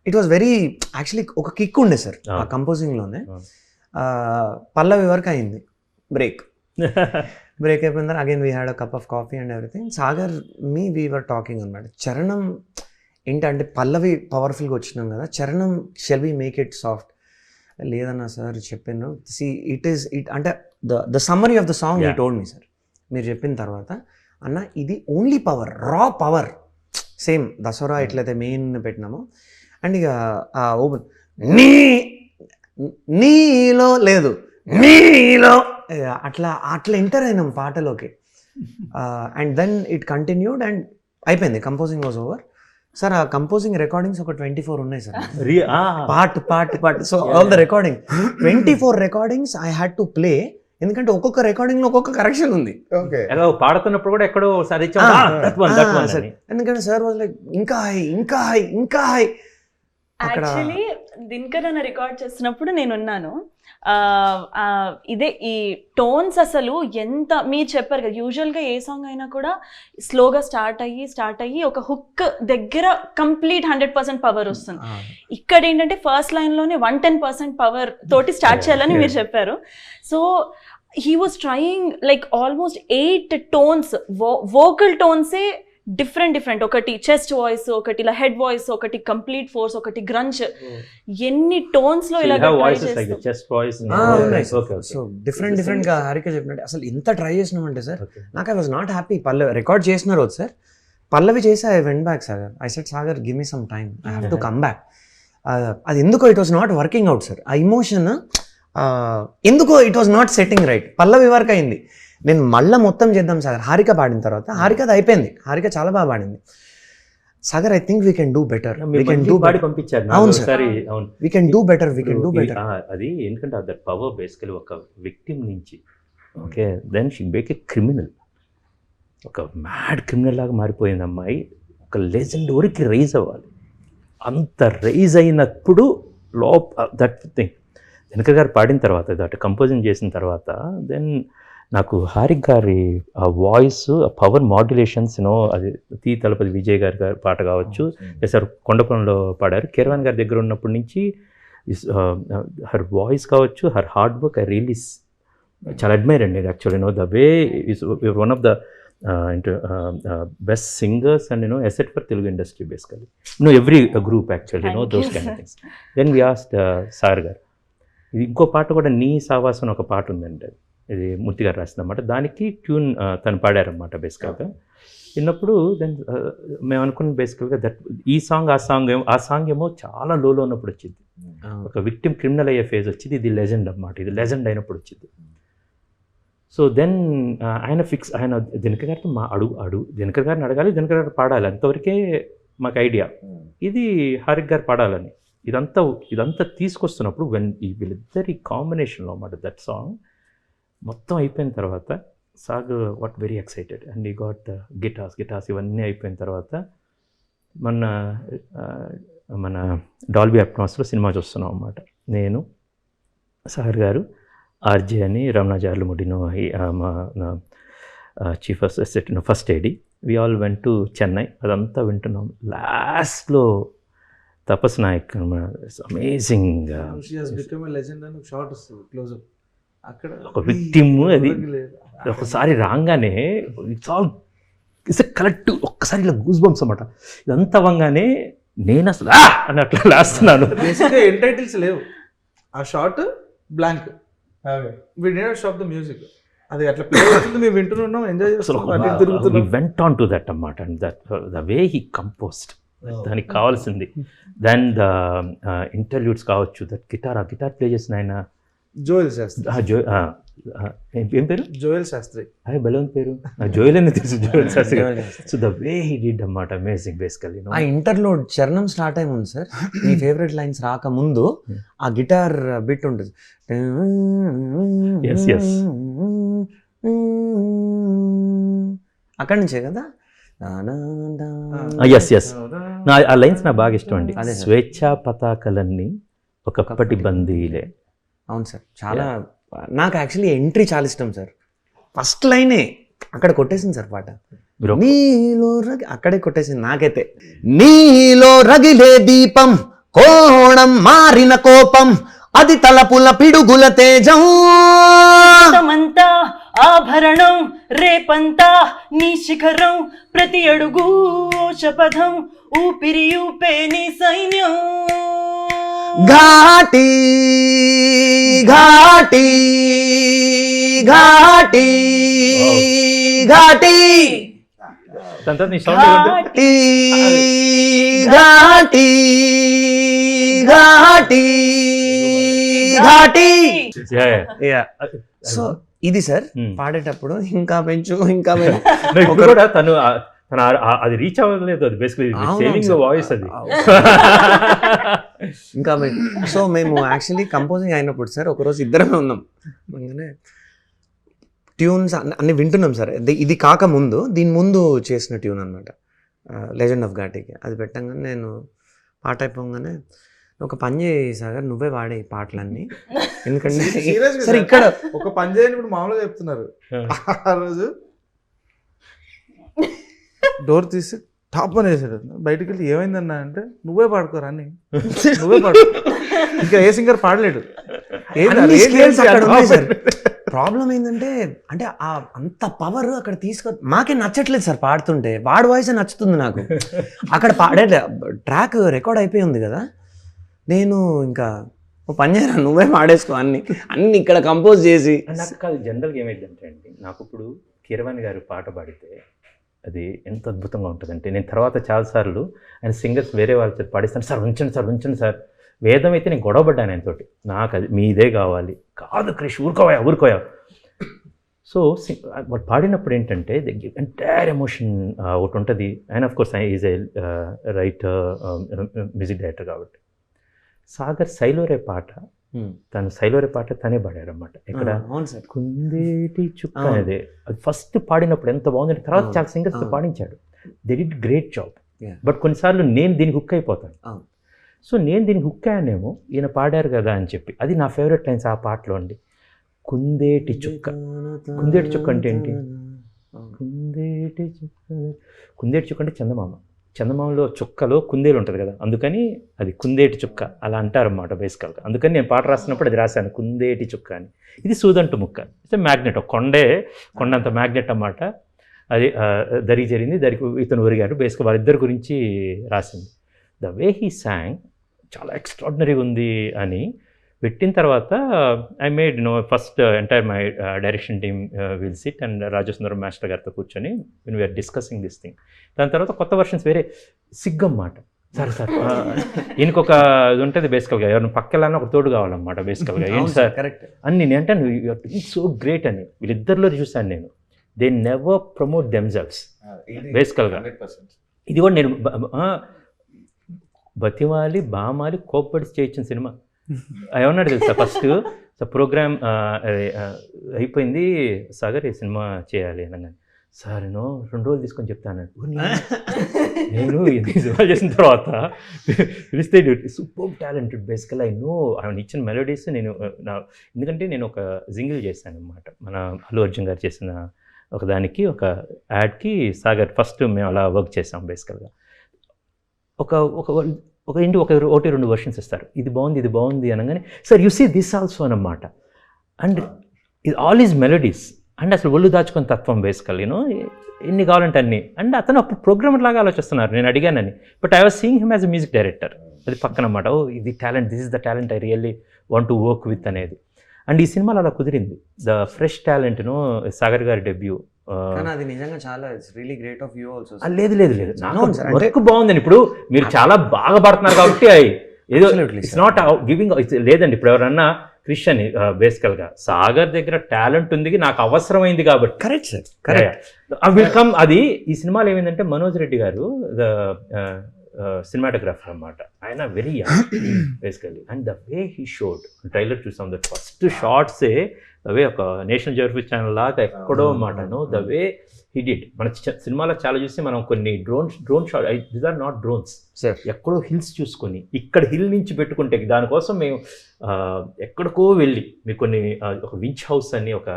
ఇట్ వాజ్ వెరీ యాక్చువల్లీ ఒక కిక్ ఉండే సార్ ఆ కంపోజింగ్లోనే. పల్లవి వరకు అయింది, బ్రేక్ అయిపోయిన తర్వాత again we had a cup of coffee and everything. Sagar we were talking అన్నమాట. చరణం ఏంటంటే పల్లవి పవర్ఫుల్గా వచ్చినాం కదా, చరణం shall we make it soft. లేదన్నా సార్ చెప్పాను, ఇట్ అంటే the summary of the song you told me sir. మీరు చెప్పిన తర్వాత అన్న ఇది only power, raw power, same Dasara ఎట్లయితే మెయిన్ పెట్టినామో. అండ్ ఇక ఓపెన్ నీలో లేదు, నీలో అట్లా ఎంటర్ అయినాం పాటలోకి. And then it continued and అయిపోయింది, కంపోజింగ్ వాజ్ ఓవర్. సార్ ఆ కంపోజింగ్ రికార్డింగ్స్ ఒక 24 ఉన్నాయి sir, part. So all the recording 24 recordings I had to play, ఎందుకంటే ఒక్కొక్క రికార్డింగ్ లో ఒక్కొక్క కరెక్షన్ ఉంది. పాడుతున్నప్పుడు కూడా ఎక్కడో ఎందుకంటే సార్ వాజ్ లైక్ ఇంకా హై. యాక్చువల్లీ దినకర్ అన్న రికార్డ్ చేస్తున్నప్పుడు నేను ఉన్నాను. ఇదే ఈ టోన్స్ అసలు ఎంత మీరు చెప్పారు కదా, యూజువల్గా ఏ సాంగ్ అయినా కూడా స్లోగా స్టార్ట్ అయ్యి ఒక హుక్ దగ్గర కంప్లీట్ 100% పవర్ వస్తుంది. ఇక్కడ ఏంటంటే ఫస్ట్ లైన్లోనే 110% పవర్ తోటి స్టార్ట్ చేయాలని మీరు చెప్పారు. So he was trying like almost 8 tones, vocal tones a different, ఒకటి చెస్ట్ వాయిస్, ఒకటి ఇలా హెడ్ వాయిస్, ఒకటి కంప్లీట్ ఫోర్స్, ఒకటి గ్రంచ్, ఎన్ని టోన్స్ లో ఇలా సో డిఫరెంట్ గా హారిక చెప్పినట్టు అసలు ఎంత ట్రై చేసినామంటే సార్, నాకు I was not happy. Pallavi record చేసిన రోజు సార్ పల్లవి చేసి I went back Sagar, I said Sagar give me some time, I have to come back. అది ఎందుకో it was not working out sir, ఆ ఇమోషన్ ఎందుకో it was not setting right. Pallavi work అయింది, నేను మళ్ళీ మొత్తం చేద్దాం సాగర్. హారిక పాడిన తర్వాత హారికది అయిపోయింది, హారిక చాలా బాగా పాడింది. Sagar I think we can do better, పంపించారు. అవును sir, we can do better. అది ఎందుకంటే దట్ పవర్ బేసికలీ ఒక విక్టిమ్ నుంచి okay then she make a criminal, ఒక మ్యాడ్ క్రిమినల్ లాగా మారిపోయింది అమ్మాయి, ఒక లెజెండ్ వరకు రైజ్ అవ్వాలి. అంత రైజ్ అయినప్పుడు దట్ థింగ్ దినకర్ గారు పాడిన తర్వాత, దట్ కంపోజింగ్ చేసిన తర్వాత దెన్ నాకు హారిక్ గారి ఆ వాయిస్, ఆ పవర్ మాడ్యులేషన్స్ అది తి తలపతి విజయ్ గారి పాట కావచ్చు, సార్ కొండపంలో పాడారు, కీరవాణి గారి దగ్గర ఉన్నప్పటి నుంచి హర్ వాయిస్ కావచ్చు, her hard work I really చాలా అడ్మైర్ అండి actually. The way is one of the best singers and asset for Telugu industry basically. Every group actually, those kind of things. Then we asked Sargar, ఇది ఇంకో పాట కూడా నీ సావాసం ఒక పాట ఉందండి, ఇది మూర్తి గారు రాసిందన్నమాట, దానికి ట్యూన్ తను పాడారన్నమాట బేసికల్గా. విన్నప్పుడు దెన్ మేము అనుకున్న బేసికల్గా దట్ ఈ సాంగ్ ఆ సాంగ్ ఏమో చాలా లోలో ఉన్నప్పుడు వచ్చింది, ఒక విక్టిమ్ క్రిమినల్ అయ్యే ఫేజ్ వచ్చింది, ఇది లెజెండ్ అన్నమాట, ఇది లెజెండ్ అయినప్పుడు వచ్చింది. సో దెన్ ఆయన దినకర్ గారితో దినకర్ గారిని అడగాలి, దినకర్ గారు పాడాలి, అంతవరకే మాకు ఐడియా, ఇది హారిక్ గారు పాడాలని. ఇదంతా తీసుకొస్తున్నప్పుడు వీళ్ళిద్దరి కాంబినేషన్లో అన్నమాట దట్ సాంగ్ మొత్తం అయిపోయిన తర్వాత సాగ్ వాట్ వెరీ ఎక్సైటెడ్ అండ్ ఈ గాట్ గిటార్స్ ఇవన్నీ అయిపోయిన తర్వాత మన డాల్బీ అట్మాస్లో సినిమా చూస్తున్నాం అన్నమాట. నేను, సాగర్ గారు, ఆర్జే అని, రమణాచార్యులు ముడినో chief assistant first AD, we all went to Chennai. అదంతా వింటున్నాం. లాస్ట్లో తపస్ నాయక్ అమేజింగ్ ఒక విక్టిమ్, అది ఒకసారి రాగానే ఇట్స్ కరెక్ట్, ఒక్కసారి ఇలా గూస్ బంప్స్ అన్నమాట. ఇదంతా అవ్వగానే నేను అసలు అని అట్లా లాస్తున్నాను. ఎంటైటిల్స్ లేవు, ఆ short blank, we didn't stop the music, అది అట్లా ప్లే అవుతుంది, మేము వింటున్నాం, ఎంజాయ్ చేస్తున్నాం. We went on to that అన్నమాట, and that the way he composed, దానికి కావాల్సింది. దెన్ ద ఇంటర్వ్యూస్ కావచ్చు, దట్ గిటార్ ప్లే చేసిన ఆయన జోయల్ శాస్త్రి, ఏం పేరు? జోయల్ శాస్త్రి. అదే బలవంత్ పేరు జోయల్ అని తెలుసు, Joel Shastri. So the way he did అన్నమాట అమేజింగ్ బేసికల్లీ. ఆ ఇంటర్లోడ్ చరణం స్టార్ట్ అయి ఉంది సార్, మీ ఫేవరెట్ లైన్స్ రాకముందు ఆ గిటార్ బిట్ ఉంటుంది, అక్కడి నుంచే కదా. ఎస్ ఆ లైన్స్ నాకు బాగా ఇష్టం అండి. స్వేచ్ఛా పతాకలన్నీ ఒకప్పటి బందీలే. అవును సార్, చాలా నాకు యాక్చువల్లీ ఎంట్రీ చాలా ఇష్టం సార్. ఫస్ట్ లైనే అక్కడ కొట్టేసింది సార్ పాట, నీలో అక్కడే కొట్టేసింది నాకైతే. నీలో రగిలే దీపం, కోణం మారిన కోపం, అది తలపుల పిడుగుల తేజం, అంతా ఆభరణం, రేపంతా నీ శిఖరం, ప్రతి అడుగు శపథం, ఊపిరి ఊపే నీ సైన్యం. ఘాటి ఘాటి ఘాటి ఘాటి ఘాటి ఘాటి ఘాటి ఘాటి. సో ఇది సార్ పాడేటప్పుడు ఇంకా పెంచు కూడా తను అది రీచ్ అవ్వలేదు, అది బేసికలీ సేవింగ్ ద వాయిస్ అది. ఇంకా సో మేము యాక్చువల్లీ కంపోజింగ్ అయినప్పుడు సార్ ఒకరోజు ఇద్దరమే ఉన్నాం, ట్యూన్స్ అన్ని వింటున్నాం సార్. ఇది కాకముందు దీని ముందు చేసిన ట్యూన్ అనమాట, లెజెండ్ ఆఫ్ ఘాటీకి. అది పెట్టంగానే నేను పాట అయిపోగానే ఒక పని చేయి సాగర్, నువ్వే వాడే ఈ పాటలన్నీ. ఎందుకంటే Serious గా సరే sir. ఇక్కడ ఒక పని చేయని ఇప్పుడు మామూలుగా చెప్తున్నారు. ఆ రోజు డోర్ తీసి టాప్ అని వేసాడు. బయటికి వెళ్ళి ఏమైందన్నా అంటే నువ్వే పాడుకోరా అని, నువ్వే పాడు. ఇంకా ఏ సింగర్ పాడలేడు. అన్ని skills అక్కడ ఉన్నాయి సార్. ప్రాబ్లం ఏంటంటే అంటే అంత పవర్ అక్కడ మాకే నచ్చట్లేదు సార్ పాడుతుంటే. వాడి వాయిస్ నచ్చుతుంది నాకు. అక్కడ పాడే ట్రాక్ రికార్డ్ అయిపోయి ఉంది కదా, నేను ఇంకా పని చేయరా నువ్వే పాడేసుకో అన్ని ఇక్కడ కంపోజ్ చేసి. నాకు కాదు, జనరల్గా ఏమైందంటే అండి, నాకు ఇప్పుడు కీరవాణి గారు పాట పాడితే అది ఎంత అద్భుతంగా ఉంటుందంటే, నేను తర్వాత చాలాసార్లు ఆయన సింగర్స్ వేరే వాళ్ళతో పాడిస్తాను, సార్ ఉంచండి సార్. వేదం అయితే నేను గొడవపడ్డాను ఆయనతోటి, నాకు అది మీదే కావాలి. కాదు క్రిష్ ఊరుకోయా. సో వాడు పాడినప్పుడు ఏంటంటే ద ఎంటైర్ ఎమోషన్ ఒకటి ఉంటుంది. And of course is a writer, music director కాబట్టి. సాగర్ సైలోరే పాట, సైలోరే పాట తనే పాడారన్నమాట. ఇక్కడ కుందేటి చుక్క అనేది అది ఫస్ట్ పాడినప్పుడు ఎంత బాగుందంటే, తర్వాత చాలా సింగర్స్తో పాడించాడు. They did great job. But కొన్నిసార్లు నేను దీనికి హుక్ అయిపోతాను. సో నేను దీనికి హుక్ అయ్యానేమో, ఈయన పాడారు కదా అని చెప్పి. అది నా ఫేవరెట్ లైన్స్ ఆ పాటలో అండి. కుందేటి చుక్క అంటే ఏంటి? కుందేటి చుక్క అంటే చందమామలో చుక్కలో కుందేలు ఉంటుంది కదా, అందుకని అది కుందేటి చుక్క అలా అంటారన్నమాట బేసికల్గా. అందుకని నేను పాట రాసినప్పుడు అది రాశాను, కుందేటి చుక్క అని. ఇది సూదంటు ముక్క, ఇట్స్ మ్యాగ్నెట్, ఒక కొండంత మ్యాగ్నెట్ అన్నమాట. అది దరికి జరిగింది, దరికి ఇతను ఒరిగాడు. బేసిక్గా వాళ్ళిద్దరి గురించి రాసింది. ద వే హీ సాంగ్ చాలా ఎక్స్ట్రాడినరీగా ఉంది అని పెట్టిన తర్వాత I made first entire my direction team will sit and Rajasundaram master గారితో కూర్చొని when we're discussing this thing. దాని తర్వాత కొత్త వర్షన్స్ వేరే సిగ్గన్నమాట. సార్ ఈయనకొక ఇది ఉంటుంది బేసికల్గా, ఎవరిని పక్కెళ్ళాలని ఒక తోడు కావాలన్నమాట బేసికల్గా. ఏంటి సార్ కరెక్ట్ అని నేను అంటే సో గ్రేట్ అని వీళ్ళిద్దరిలో చూశాను నేను. దే నెవర్ ప్రమోట్ దెమ్సెల్వ్స్ బేసికల్గా. ఇది కూడా నేను బతిమాలి బామాలి కోప్పడి చేయించిన సినిమా. ఏమన్నాడు తెలుసా, ఫస్ట్ ప్రోగ్రామ్ అయిపోయింది, సాగర్ ఈ సినిమా చేయాలి అనగానే, సార్ నేను 2 రోజులు తీసుకొని చెప్తాను. నేను ఇది సినిమా చేసిన తర్వాత పిలిస్తే సూపర్ టాలెంటెడ్ బేసికల్. ఆయన ఇచ్చిన మెలోడీస్ ఎందుకంటే నేను ఒక జింగిల్ చేశాను అనమాట, మన అల్లు అర్జున్ గారు చేసిన ఒకదానికి, ఒక యాడ్కి సాగర్ ఫస్ట్ మేము అలా వర్క్ చేసాం బేసికల్గా. ఒకటి 2 వర్షన్స్ ఇస్తారు, ఇది బాగుంది అనగానే, sir you see this also అనమాట. అండ్ ఇది ఆల్ ఈజ్ మెలోడీస్. అండ్ అసలు ఒళ్ళు దాచుకొని తత్వం బేసికల్, ఎన్ని కావాలంటే అన్ని. అండ్ అతను అప్పుడు ప్రోగ్రామర్ లాగా ఆలోచిస్తున్నారు, నేను అడిగానని. But I was seeing him as a music director. అది పక్కన అన్నమాట. ఇది talent, this is the talent I really want to work with అనేది. అండ్ ఈ సినిమాలో అలా కుదిరింది. ద ఫ్రెష్ టాలెంట్ సాగర్ గారి డెబ్యూ. అది నిజంగా చాలా really great of you also. లేదు వర్క్ బాగుందండి. ఇప్పుడు మీరు చాలా బాగా పడుతున్నారు కాబట్టి ఏదో ఇట్స్ నాట్ గివింగ్ లేదండి. ఇప్పుడు ఎవరన్నా క్రిష్ అని బేసికల్గా సాగర్ దగ్గర టాలెంట్ ఉంది, నాకు అవసరమైంది కాబట్టి. Correct sir, correct. వెల్కమ్. అది ఈ సినిమాలో ఏమైందంటే మనోజ్ రెడ్డి గారు ద సినిమాటోగ్రాఫర్ అన్నమాట. ఆయన very young basically. And the way he showed, trailer చూసాం, ద ఫస్ట్ షార్ట్సే ద వే ఒక నేషనల్ జియోగ్రఫీ ఛానల్ లాగా ఎక్కడో అన్నమాట. The way he did. మన సినిమాలో చాలా చూసి మనం కొన్ని drone shot, these are not drones, ఎక్కడో హిల్స్ చూసుకొని ఇక్కడ హిల్ నుంచి పెట్టుకుంటే, దానికోసం మేము ఎక్కడికో వెళ్ళి మీకు కొన్ని ఒక వించ్ హౌస్ అని ఒక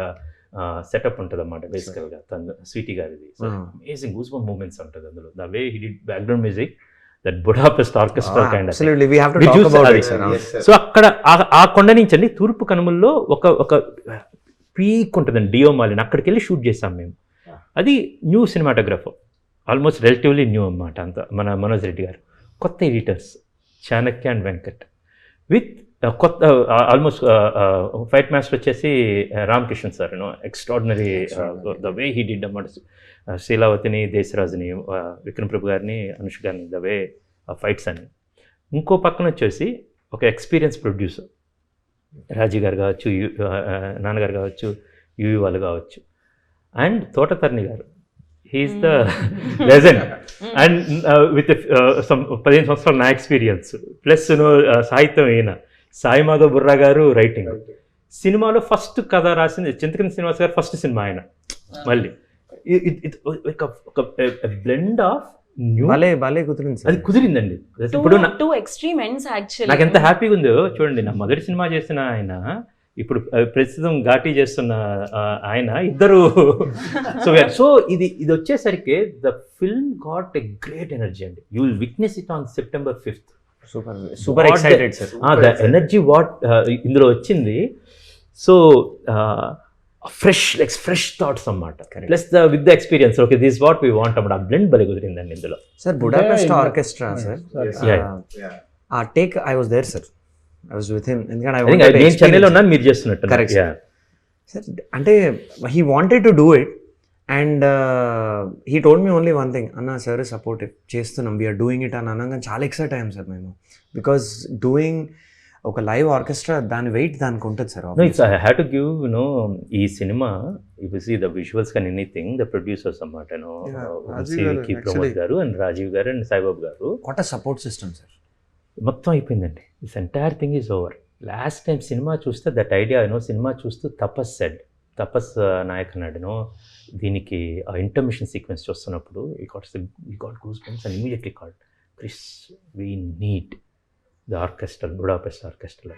సెటప్ ఉంటుంది అన్నమాట బేసికల్గా, తన స్వీటీ గారిది. అమేజింగ్ గూస్ బంప్ మూమెంట్స్ ఉంటుంది అందులో. The way he did background music, that Budapest orchestra kind of. So అక్కడ ఆ కొండ నుంచి అండి తూర్పు కనుమల్లో ఒక పీక్ ఉంటుందండి, డియోమాలిన్. అక్కడికి వెళ్ళి షూట్ చేసాం మేము. అది new cinematographer, almost relatively new అన్నమాట. అంత మన మనోజ్ రెడ్డి గారు. కొత్త editors Chanakya and Venkat, with కొత్త ఆల్మోస్ట్ ఫైట్ మాస్టర్ వచ్చేసి Ramakrishna sir. Extraordinary the way he did అన్నమాట. శీలావతిని, దేశరాజుని, విక్రమ్ ప్రభు గారిని, అనుష్ గారిని, ద వే ఫైట్స్ అని. ఇంకో పక్కన వచ్చేసి ఒక ఎక్స్పీరియన్స్ ప్రొడ్యూసర్, రాజీ గారు కావచ్చు, నాన్నగారు కావచ్చు, యూవి వాళ్ళు కావచ్చు, అండ్ తోటతర్ని గారు. He is the legend. And with 15 సంవత్సరాల నా ఎక్స్పీరియన్స్ ప్లస్ సాహిత్యం ఈయన సాయి మాధవ్ బుర్రా గారు రైటింగ్. సినిమాలో ఫస్ట్ కథ రాసింది చింతకింద శ్రీనివాస్ గారు, ఫస్ట్ సినిమా ఆయన. మళ్ళీ ఒక బ్లెండ్ ఆఫ్ భలే కుదిరింది అది సార్. కుదిరిందండి. ఇప్పుడు టూ ఎక్స్ట్రీమ్ ఎండ్స్ యాక్చువల్లీ. నాకు ఎంత హ్యాపీగా ఉందో చూడండి. నా మొదటి సినిమా చేసిన ఆయన, ఇప్పుడు ప్రస్తుతం ఘాటీ చేస్తున్న ఆయన, ఇద్దరు. సో ఇది వచ్చేసరికి the film got a great energy అండి. You will witness it on September 5th. Super excited sir. The energy what ఇందులో వచ్చింది. సో ఫ్రెష్ థాట్స్ అన్నమాట. Plus with the experience, okay this what we want అన్నమాట. ఆ blend భలే కుదిరిందండి ఇందులో. Sir Budapest orchestra sir, Yeah. ఆ take I was there sir, I was with him. ఎందుకంటే నేను చెన్నైలో ఉన్నాను, మీరు చేస్తున్నట్టు. Correct, sir. సార్ అంటే he wanted to do it and he told me only one thing, అన్న సార్ సపోర్టివ్ చేస్తున్నాం, వీఆర్ డూయింగ్ ఇట్ అని అనగా చాలా ఎక్సైట్ అయ్యాం సార్ మేము. బికాస్ డూయింగ్ ఒక లైవ్ ఆర్కెస్ట్రా, దాని వెయిట్ దానికి ఉంటుంది sir. I have to give ఈ సినిమా, యు సీ ద విజువల్స్ కానీ ఎనీథింగ్, ద ప్రొడ్యూసర్స్ అన్నమాట, కి ప్రమోద్ గారు అండ్ రాజీవ్ గారు అండ్ సాయిబాబు గారు. What a support system sir. మొత్తం అయిపోయిందండి. This entire thing is over. Last time cinema చూస్తే దట్ ఐడియా సినిమా చూస్తూ తపస్ నాయక్ అన్నాడు దీనికి ఆ ఇంటర్మిషన్ సీక్వెన్స్ చూస్తున్నప్పుడు ఈ got goose bumps and immediately called, Chris we need the orchestra, Budapest orchestra.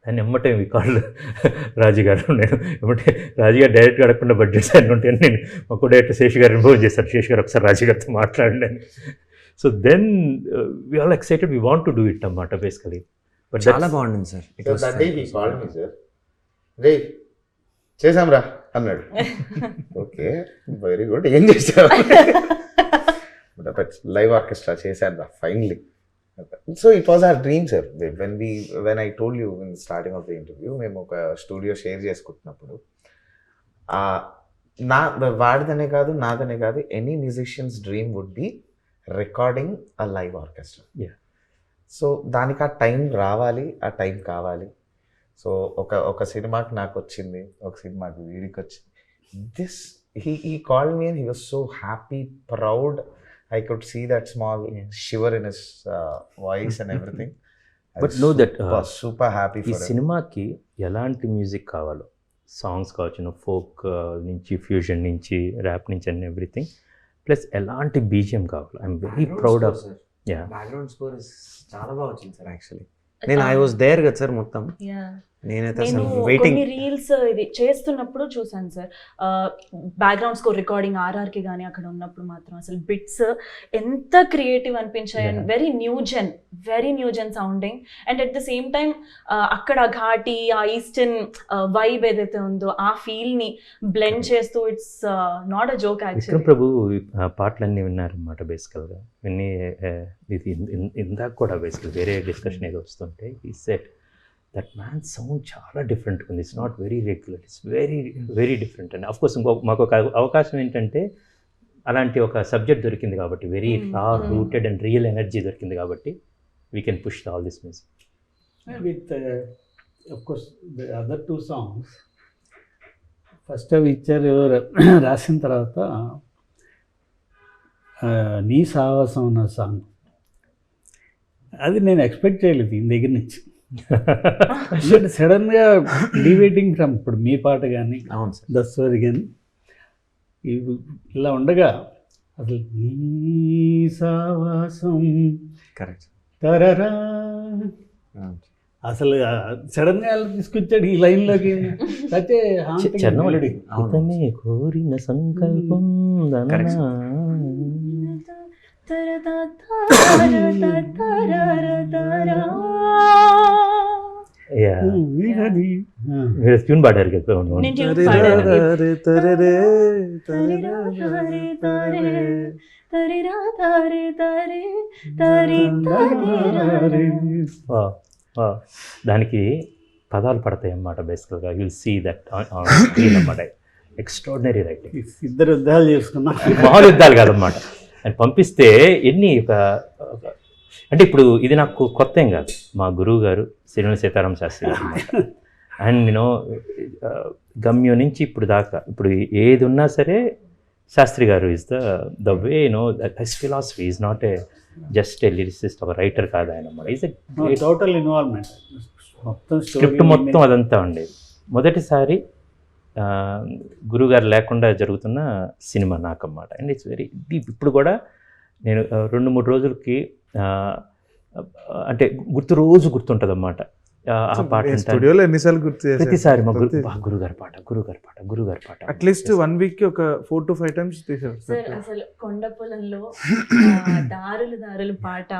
దాన్ని ఎమ్మటే మీ కాళ్ళు రాజు గారు, నేను ఎమ్మటే రాజు గారు డైరెక్ట్గా అడగకుండా బడ్జెట్స్ అన్నీ ఉంటాయని నేను మా డైరెక్టర్ శేష్ గారు ఇన్ఫోర్మ్ చేశారు. శేష్ గారు ఒకసారి రాజు గారితో మాట్లాడండి. So then we all excited, we want to do it అన్నమాట బేసికలీ. బట్ చాలా బాగుంది సార్. రే చేసాం రా అన్నాడు. ఓకే వెరీ గుడ్, ఏం చేసావు? లైవ్ ఆర్కెస్ట్రా చేశాను రా finally. So it was our dream sir. When I told you in starting of the interview, మేము ఒక స్టూడియో షేర్ చేసుకుంటున్నప్పుడు, వాడిదనే కాదు నాదనే కాదు, any musicians dream would be recording a live orchestra. So దానికి ఆ టైం రావాలి, ఆ టైం కావాలి. సో ఒక సినిమాకి నాకు వచ్చింది, ఒక సినిమాకి వీడికి వచ్చింది. This he called me and he was so happy, proud. I could see that small shiver in his voice and everything. But know that was super happy for ఈ సినిమాకి ఎలాంటి మ్యూజిక్ కావాలో, సాంగ్స్ కావచ్చు, ఫోక్ నుంచి fusion నుంచి rap నుంచి and everything, plus ఎలాంటి BGM కావాలి. I'm very proud of. Background score చాలా బాగా వచ్చింది సార్. యాక్చువల్లీ నేను ఐ వాజ్ దేర్ కదా సార్ మొత్తం. నేనైతే నేను అసలు వెయిటింగ్. కొన్ని రీల్స్ ఇది చేస్తున్నప్పుడు చూసాను సార్, బ్యాక్గ్రౌండ్ స్కోర్ రికార్డింగ్ ఆర్ఆర్కి కానీ అక్కడ ఉన్నప్పుడు మాత్రం అసలు బిట్స్ ఎంత క్రియేటివ్ అనిపించాయి. And very new gen sounding. And at the same time అక్కడ ఘాటి ఆ ఈస్టర్న్ వైబ్ ఏదైతే ఉందో ఆ ఫీల్ ని బ్లెండ్ చేస్తూ, it's not a joke actually. Vikram Prabhu పాటలన్నీ విన్నారన్నమాట బేసికల్గా. విన్ని ఇది ఇందాక కూడా బేసికల్ వేరే డిస్కషన్ ఏదో వస్తుంటే ఈ సెట్ దట్ మ్యాన్ సౌండ్ చాలా డిఫరెంట్గా ఉంది. It's not very regular, it's very different. And of course మాకు ఒక అవకాశం ఏంటంటే అలాంటి ఒక సబ్జెక్ట్ దొరికింది కాబట్టి, వెరీ రా రూటెడ్ అండ్ రియల్ ఎనర్జీ దొరికింది కాబట్టి we can push all this music. With of course the other two songs first అవి ఇచ్చారు రాసిన తర్వాత నీ సావాసం అన్న సాంగ్, అది నేను ఎక్స్పెక్ట్ చేయలేదు ఈయన దగ్గర నుంచి. సడన్గా డివేటింగ్ ఫ్రమ్ ఇప్పుడు మీ పాట కానీ దస్వరి కానీ ఇలా ఉండగా అసలు నీ సావాసం కరెక్ట్ తరరా అసలు సడన్గా తీసుకొచ్చాడు ఈ లైన్లోకి. అయితే కోరిన సంకల్పం మీరు ట్యూన్ పాడారు కదా. దానికి పదాలు పడతాయి అన్నమాట బేసికల్గా. యుల్ సీ దట్ అన్నమాట. Extraordinary writing. ఇద్దరు యుద్ధాలు చేసుకున్నా, మామూలు యుద్ధాలు కాదన్నమాట. అని పంపిస్తే ఎన్ని అంటే ఇప్పుడు ఇది నాకు కొత్త ఏం కాదు. మా గురువు గారు సిరివెన్నెల సీతారామ శాస్త్రి గారు అన్నమాట. అండ్ నేను గమ్యం నుంచి ఇప్పుడు దాకా ఇప్పుడు ఏది ఉన్నా సరే శాస్త్రి గారు is the way his philosophy is not a just a lyricist, ఒక రైటర్ కాదు ఆయన అన్నమాట. ఈజ్ టోటల్ ఇన్వాల్వ్మెంట్, మొత్తం స్క్రిప్ట్ మొత్తం అదంతా ఉండేది. మొదటిసారి గురువుగారు లేకుండా జరుగుతున్న సినిమా నాకన్నమాట. And it's very deep. ఇప్పుడు కూడా నేను 2-3 రోజులకి అంటే రోజు గుర్తుంటుంది అన్నమాట. ఆ పాట స్టూడియోలో ఎన్నిసార్లు గుర్తు చేశారు? ప్రతిసారి మా గురుగారి పాట అట్లీస్ట్ 1 week కి ఒక 4 to 5 times తీసారు సార్ అసలు కొండ పొలంలో దారులు పాట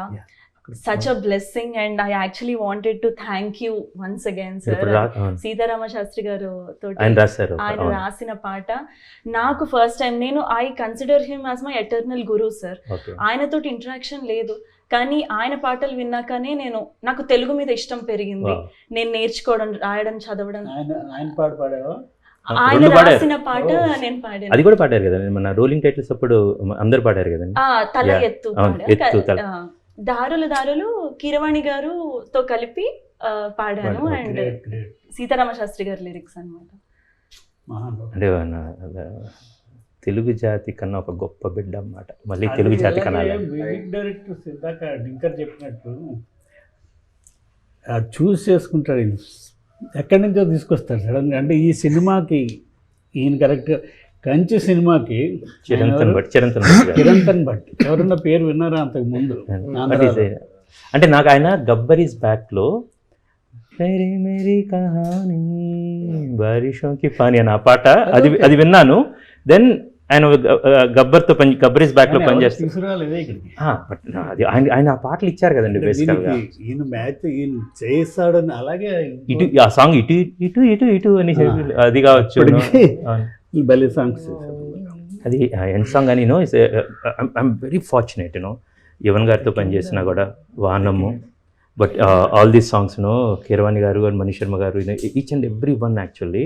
such a blessing and I actually wanted to thank you once again sir. Sitarama Sastry గారు తోటి ఆయన రాసిన పాట నాకు ఫస్ట్ టైం, నేను I consider him as my eternal Guru sir. ఆయనతో ఇంటరాక్షన్ లేదు కానీ ఆయన పాటలు విన్నాకనే నాకు తెలుగు మీద ఇష్టం పెరిగింది. నేను నేర్చుకోవడం, రాయడం, చదవడం. ఆయన రాసిన పాట నేను పాడాను. అది కూడా పాడారు కదా మన రోలింగ్ టైటిల్స్ అప్పుడు అందరు పాడారు కదండి. తల ఎత్తు దారులు కీరవాణి గారుతో కలిపి పాడాను. అండ్ సీతారామ శాస్త్రి గారి లిరిక్స్ అన్నమాట. అంటే తెలుగు జాతి కన్నా ఒక గొప్ప బిడ్డ అన్నమాట. మళ్ళీ తెలుగు జాతి కన్నా డైరెక్టర్స్ ఇందాక డింకర్ చెప్పినట్టు చూస్ చేసుకుంటాడు, ఎక్కడి నుంచో తీసుకొస్తాడు సడన్గా. అంటే ఈ సినిమాకి ఈయన కరెక్ట్గా కంచి సినిమాకి చిరంతన్ భట్ ఎవరన్నా పేరు విన్నారా అంతకు ముందు? అంటే నాకు ఆయన గబ్బర్ ఈజ్ బ్యాక్ లో మేరీ కహానీ బారిషోం కి పానీ అని ఆ పాట అది విన్నాను. దెన్ ఆయన గబ్బర్ ఈజ్ బ్యాక్ లో పనిచేస్తారు. బట్ అది ఆయన ఆ పాటలు ఇచ్చారు కదండి బేసికల్ గా. ఈయన మ్యాచ్ ఈయన చేస్తాడని అలాగే ఇటు ఆ సాంగ్ ఇటు అని అది కావచ్చు. భలే సాంగ్స్ అది ఎండ్ సాంగ్ అని ఐఎమ్ వెరీ ఫార్చునేట్ యువన్ గారితో పనిచేసినా కూడా వానము. But all these songs Keeravani గారు మనీష్ శర్మ గారు each and every one actually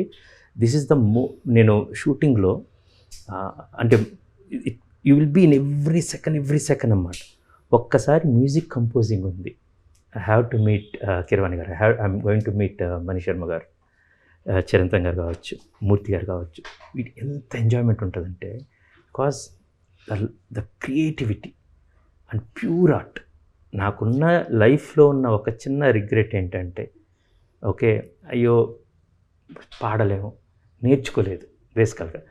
this is the నేను షూటింగ్లో అంటే you will be in every second అన్నమాట. ఒక్కసారి మ్యూజిక్ కంపోజింగ్ ఉంది, I have to meet Keeravani గారు, I'm going to meet Manish Sharma గారు, చిరంతన్ గారు కావచ్చు, మూర్తి గారు కావచ్చు. వీటి ఎంత ఎంజాయ్మెంట్ ఉంటుందంటే because the creativity and pure art. నాకున్న లైఫ్లో ఉన్న ఒక చిన్న రిగ్రెట్ ఏంటంటే ఓకే అయ్యో పాడలేము, నేర్చుకోలేదు బేసికల్గా.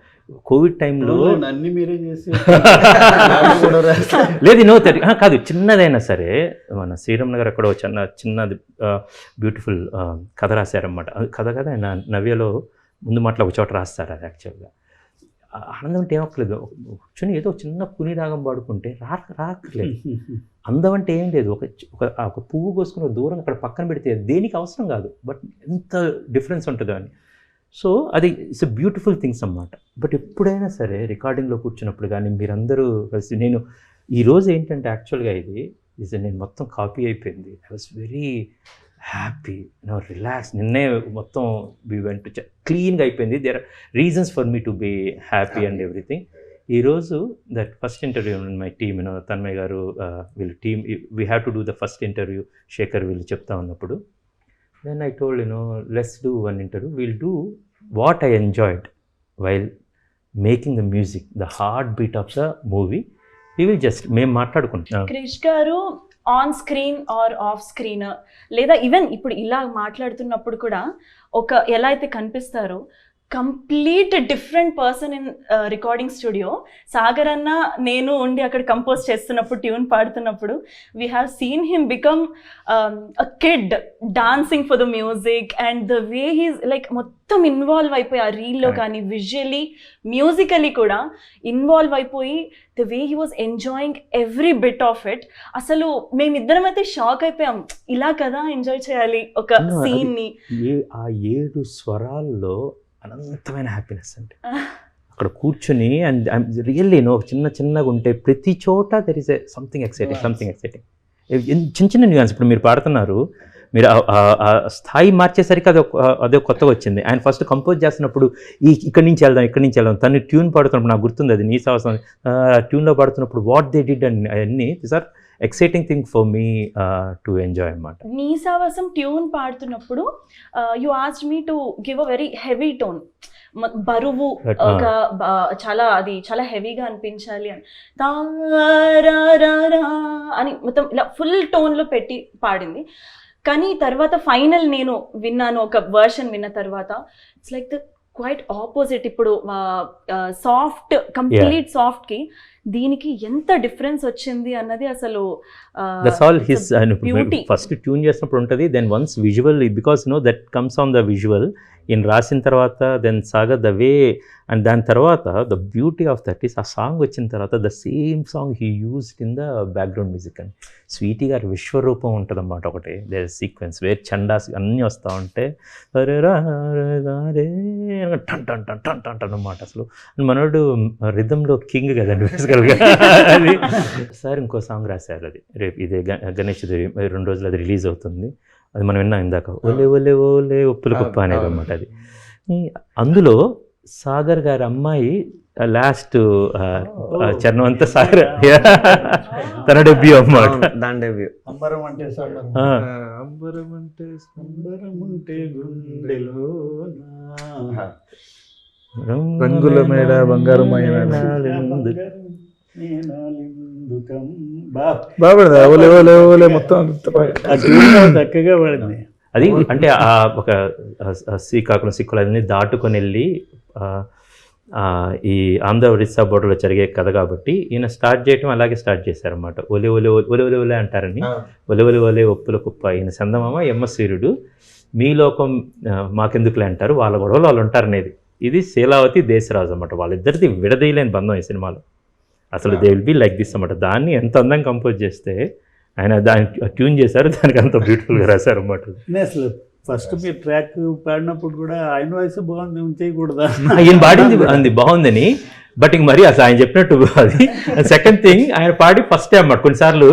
కోవిడ్ టైంలో అన్ని మీరే చేసి లేదు కాదు, చిన్నదైనా సరే మన శ్రీరామ్ నగర్ అక్కడ చిన్నది బ్యూటిఫుల్ కథ రాశారన్నమాట. కథ ఆయన నవ్యలో ముందు మాటలు ఒక చోట రాస్తారు. అది యాక్చువల్గా ఆనందం అంటే ఏమక్కర్లేదు, కూర్చొని ఏదో చిన్న పుని రాగం పాడుకుంటే రాక్కర్లేదు. అందం అంటే ఏం లేదు, ఒక పువ్వు కోసుకుని దూరం అక్కడ పక్కన పెడితే దేనికి అవసరం కాదు, బట్ ఎంత డిఫరెన్స్ ఉంటుందో అని. సో అది ఇట్స్ ఎ బ్యూటిఫుల్ థింగ్స్ అన్నమాట. బట్ ఎప్పుడైనా సరే రికార్డింగ్లో కూర్చున్నప్పుడు కానీ మీరందరూ కలిసి నేను ఈరోజు ఏంటంటే యాక్చువల్గా ఇది నేను మొత్తం కాపీ అయిపోయింది. I was very happy, relax. నిన్నే మొత్తం వెంట క్లీన్గా అయిపోయింది. There are reasons for me to be happy and everything. ఈరోజు that first interview my team Tanmay గారు వీళ్ళు team we have to do the first interview, Shekhar వీళ్ళు చెప్తా ఉన్నప్పుడు then I told let's do one interview, we'll do what I enjoyed while making the music, the heartbeat of the movie. We will just మేము మాట్లాడుకుంటాం. క్రిష్ గారు on screen or off screen లేదా even ఇప్పుడు ఇలా మాట్లాడుతున్నప్పుడు కూడా ఎలా అయితే కనిపిస్తారో complete different person in recording studio. Sagar అన్న నేను ఉండి అక్కడ కంపోజ్ చేస్తున్నప్పుడు, ట్యూన్ పాడుతున్నప్పుడు we have seen him become a kid dancing for the music and the way he's like మొత్తం ఇన్వాల్వ్ అయిపోయి ఆ రీల్లో కానీ విజువల్లీ మ్యూజికలీ కూడా ఇన్వాల్వ్ అయిపోయి the way he was enjoying every bit of it. అసలు మేమిద్దరం అయితే షాక్ అయిపోయాం, ఇలా కదా ఎంజాయ్ చేయాలి ఒక సీన్ని. ఆ 7 స్వరాల్లో అనంతమైన హ్యాపీనెస్ అంటే అక్కడ కూర్చొని అండ్ రియల్లీ చిన్నగా ఉంటే ప్రతి చోట దెర్ ఈస్ సంథింగ్ ఎక్సైటింగ్. చిన్న న్యూయాన్స్. ఇప్పుడు మీరు పాడుతున్నారు, మీరు ఆ స్థాయి మార్చేసరికి అదే కొత్తగా వచ్చింది. ఆయన ఫస్ట్ కంపోజ్ చేస్తున్నప్పుడు ఇక్కడి నుంచి వెళ్దాం తను ట్యూన్ పాడుతున్నప్పుడు నాకు గుర్తుంది, అది నీ సావసం ట్యూన్లో పాడుతున్నప్పుడు వాట్ దే డిడ్ అండ్ అవన్నీ these are exciting thing for me to enjoy అన్నమాట. నీ సావసం ట్యూన్ పాడుతున్నప్పుడు you asked me to give a very heavy tone, బరువు చాలా హెవీగా అనిపించాలి అని అని మొత్తం ఇలా ఫుల్ టోన్లో పెట్టి పాడింది. కానీ తర్వాత ఫైనల్ నేను విన్నాను, ఒక వర్షన్ విన్న తర్వాత it's like the quite opposite. ఇప్పుడు సాఫ్ట్, కంప్లీట్ సాఫ్ట్ కి దీనికి ఎంత డిఫరెన్స్ వచ్చింది అన్నది అసలు that's all his beauty. First tune చేసినప్పుడు ఉంటుంది, then once visual, because that comes on the visual ఈయన రాసిన తర్వాత, then Sagar the way, and దాని తర్వాత the beauty of that is ఆ సాంగ్ వచ్చిన తర్వాత the same song he used in the background music. అని స్వీటీ గారి విశ్వరూపం ఉంటుంది అన్నమాట ఒకటి, దే సీక్వెన్స్ వేర్ చండాస్ అన్నీ వస్తూ ఉంటే అరే రా రే టన్ టన్ టన్ టన్ టన్ టన్ అన్నమాట. అసలు మనోడు రిథంలో కింగ్ కదండి బేసికల్గా. అది సార్ ఇంకో సాంగ్ రాశారు, అది రేపు ఇదే గణేష్ 2 రోజులు అది రిలీజ్ అవుతుంది. అది మనం విన్నాం ఇందాక, ఓలే ఓలే ఓలే ఒప్పుల కుప్ప అనేది అనమాట. అది అందులో సాగర్ గారి అమ్మాయి లాస్ట్ చరణం అంతా సాగర్ తన డెబ్యూ అన్నమాట. దాని డెబ్యూ. అంబరం అంటే సంబరం, అంబరం అంటే అంబరం ఉంటే గుండెలో రంగుల మేడ బంగారమైన బాగా ఓలే ఓలే ఓలే మొత్తం చక్కగా పడింది. అది అంటే ఆ ఒక శ్రీకాకుళం సిక్కులని దాటుకొని వెళ్ళి ఈ ఆంధ్ర ఒరిస్సా బోర్డర్లో జరిగే కథ కాబట్టి ఈయన స్టార్ట్ చేయటం అలాగే స్టార్ట్ చేశారన్నమాట. ఒలే ఒలే ఒలే ఒలే ఒలే అంటారని, ఒలే ఒలే ఒలే ఒప్పుల కుప్ప, ఈయన చందమామ సూర్యుడు, మీ లోకం మాకెందుకులే అంటారు, వాళ్ళ గొడవలు వాళ్ళు ఉంటారనేది. ఇది శీలావతి దేశరాజు అన్నమాట, వాళ్ళిద్దరిది విడదీయలేని బంధం ఈ సినిమాలో. అసలు they will be like this అన్నమాట. దాన్ని ఎంత అందంగా కంపోజ్ చేస్తే ఆయన దాన్ని ట్యూన్ చేశారు, దానికి అంత బ్యూటిఫుల్గా రాశారు అన్నమాట. అసలు ఫస్ట్ మీరు ట్రాక్ పాడినప్పుడు కూడా ఆయన వాయిస్ బాగుంది, చేయకూడదా? ఆయన పాడింది అంది బాగుందని, బట్ ఇంక మరి అసలు ఆయన చెప్పినట్టు అది. సెకండ్ థింగ్, ఆయన పాడి ఫస్ట్ టైం అన్నమాట. కొన్నిసార్లు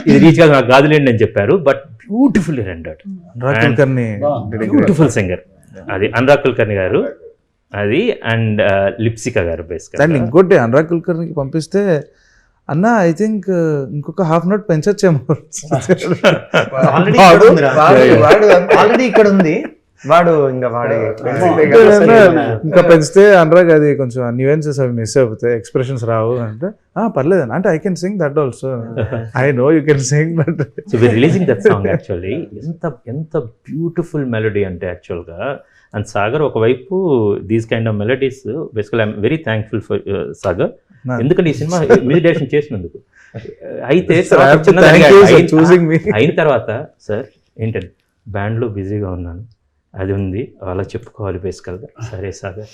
ఇది రీచ్ కాదు నాకు కాదులేండి అని చెప్పారు, but beautifully rendered, beautiful singer. అది అనురాగ్ కుల్కర్ణి గారు, అది అండ్ లిప్సికా గారు బేసిక్. దాన్ని ఇంకోటి అనురాగ్ కుల్కర్ణికి పంపిస్తే అన్న ఐ థింక్ ఇంకొక హాఫ్ నోట్ పెంచొచ్చేమో. ఆల్రెడీ ఇక్కడ ఉంది వాడు, ఇంకా వాడి ఇంకా పెంచితే అనురాగ్ అది కొంచెం న్యూయెన్సెస్ అవి మిస్ అయిపోతాయి, ఎక్స్ప్రెషన్స్ రావు అంటే పర్లేదు అంటే I can sing that also, I know you can sing but. So we releasing that song actually. ఎంత బ్యూటిఫుల్ మెలోడీ అంటే యాక్చువల్గా. అండ్ సాగర్ ఒకవైపు these kind of melodies basically I'm very thankful for Sagar, ఎందుకంటే ఈ సినిమా మ్యూజిక్ డైరెక్షన్ చేసినందుకు. అయితే అయిన తర్వాత సార్ ఏంటంటే బ్యాండ్లో బిజీగా ఉన్నాను, అది ఉంది అలా చెప్పుకోవాలి బేసికల్గా. సరే సాగర్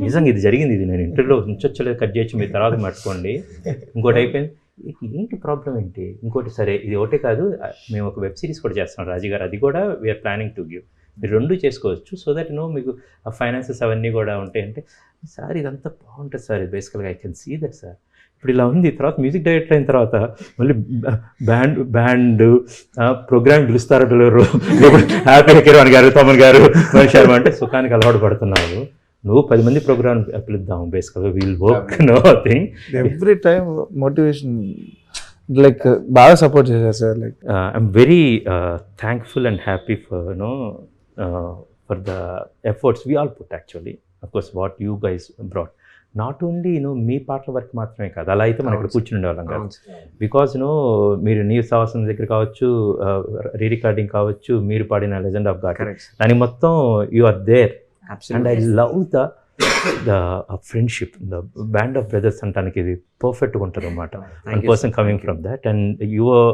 నిజంగా ఇది జరిగింది, ఇది నేను ఇంటర్వ్యూలో ఉంచొచ్చలేదు, కట్ చేయొచ్చు, మీరు తర్వాత పట్టుకోండి. ఇంకోటి అయిపోయింది, ఏంటి ప్రాబ్లం ఏంటి, ఇంకోటి సరే ఇది ఒకటే కాదు, మేము ఒక వెబ్ సిరీస్ కూడా చేస్తాం రాజు గారు, అది కూడా వీఆర్ ప్లానింగ్ టు గివ్, మీరు 2 చేసుకోవచ్చు, సో దట్ మీకు ఆ ఫైనాన్సెస్ అవన్నీ కూడా ఉంటాయి. అంటే సార్ ఇదంతా బాగుంటుంది సార్, బేసికల్గా I can see that sir. ఇప్పుడు ఇలా ఉంది, తర్వాత మ్యూజిక్ డైరెక్టర్ అయిన తర్వాత మళ్ళీ బ్యాండ్ ప్రోగ్రామ్ పిలుస్తారో హ్యాపీ కిరణ్ గారు, తమన్ గారు, మహేష్ శర్మ అంటే సుఖానికి అలవాటు పడుతున్నావు. నువ్వు 10 మంది ప్రోగ్రామ్ పిలుద్దాం బేసికల్గా, we'll work no thing. Every time motivation like బాగా సపోర్ట్ చేశారు sir. Like I'm very thankful and happy for the efforts we all put actually. Of course what you guys brought, not only మీ పాటల వరకు మాత్రమే కాదు, అలా అయితే మనం ఇక్కడ కూర్చుని ఉండేవాళ్ళం కాదు. బికాజ్ మీరు న్యూస్ సావసం దగ్గర కావచ్చు, రీ రికార్డింగ్ కావచ్చు, మీరు పాడిన లెజెండ్ ఆఫ్ గాడ్, దాని మొత్తం you are there. And I love the friendship, the band of brothers అంటానికి ఇది పర్ఫెక్ట్గా ఉంటుంది అన్నమాట. One person coming from that and your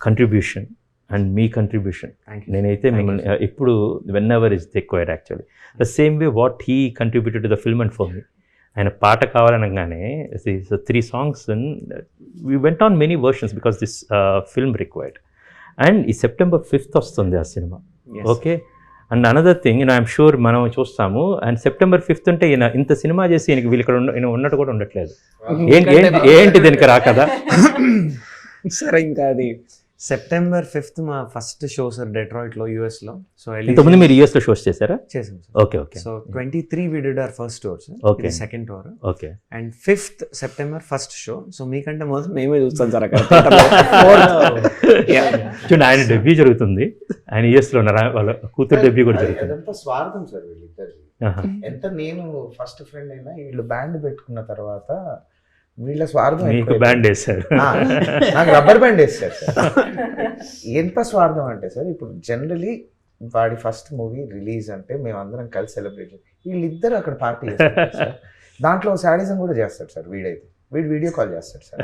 contribution and మీ కంట్రిబ్యూషన్. నేనైతే మిమ్మల్ని ఎప్పుడు whenever is required actually, the same way what he contributed to the film and for me. ఆయన పాట కావాలనగానే 3 songs we went on many versions because this film required. And ఈ September 5th వస్తుంది ఆ cinema, okay. And another thing, I'm sure మనం చూస్తాము. And September 5th అంటే ఈయన ఇంత సినిమా చేసి ఈయనకి వీళ్ళు ఇక్కడ ఉన్నట్టు కూడా ఉండట్లేదు. ఏంటి దీనికి రాకదా సరే? ఇంకా అది September 5th మా ఫస్ట్ షో సార్ డెట్రాయిట్లో, యూఎస్లో. సో ఇంతకుముందు మీరు యూఎస్లో షోస్ చేశారా? చేసాం sir. Okay okay. So 23 we did our first tour sir. Okay, second tour. Okay. And 5th September first show. So మీకంటే మొదలు మేమే చూస్తాం సార్ అక్కడ. చూడండి, ఆయన డెబ్యూ జరుగుతుంది, ఆయన యూఎస్లో ఉన్నారు, వాళ్ళ కూతురు డెబ్యూ కూడా జరుగుతుంది. ఎంత స్వార్థం సార్ వీళ్ళిద్దరు. ఎంత నేను ఫస్ట్ ఫ్రెండ్ అయినా వీళ్ళు బ్యాండ్ పెట్టుకున్న తర్వాత వీళ్ళ స్వార్థం. మీకు బ్యాండ్ వేస్తారు, నాకు రబ్బర్ బ్యాండ్ వేస్తారు సార్. ఎంత స్వార్థం అంటే సార్, ఇప్పుడు జనరలీ వాడి ఫస్ట్ మూవీ రిలీజ్ అంటే మేమందరం కలిసి సెలబ్రేట్ చేస్తాం. వీళ్ళిద్దరు అక్కడ పార్టీ చేస్తారు సార్. దాంట్లో శాడిజం కూడా చేస్తాడు సార్ వీడైతే. వీడు వీడియో కాల్ చేస్తాడు సార్.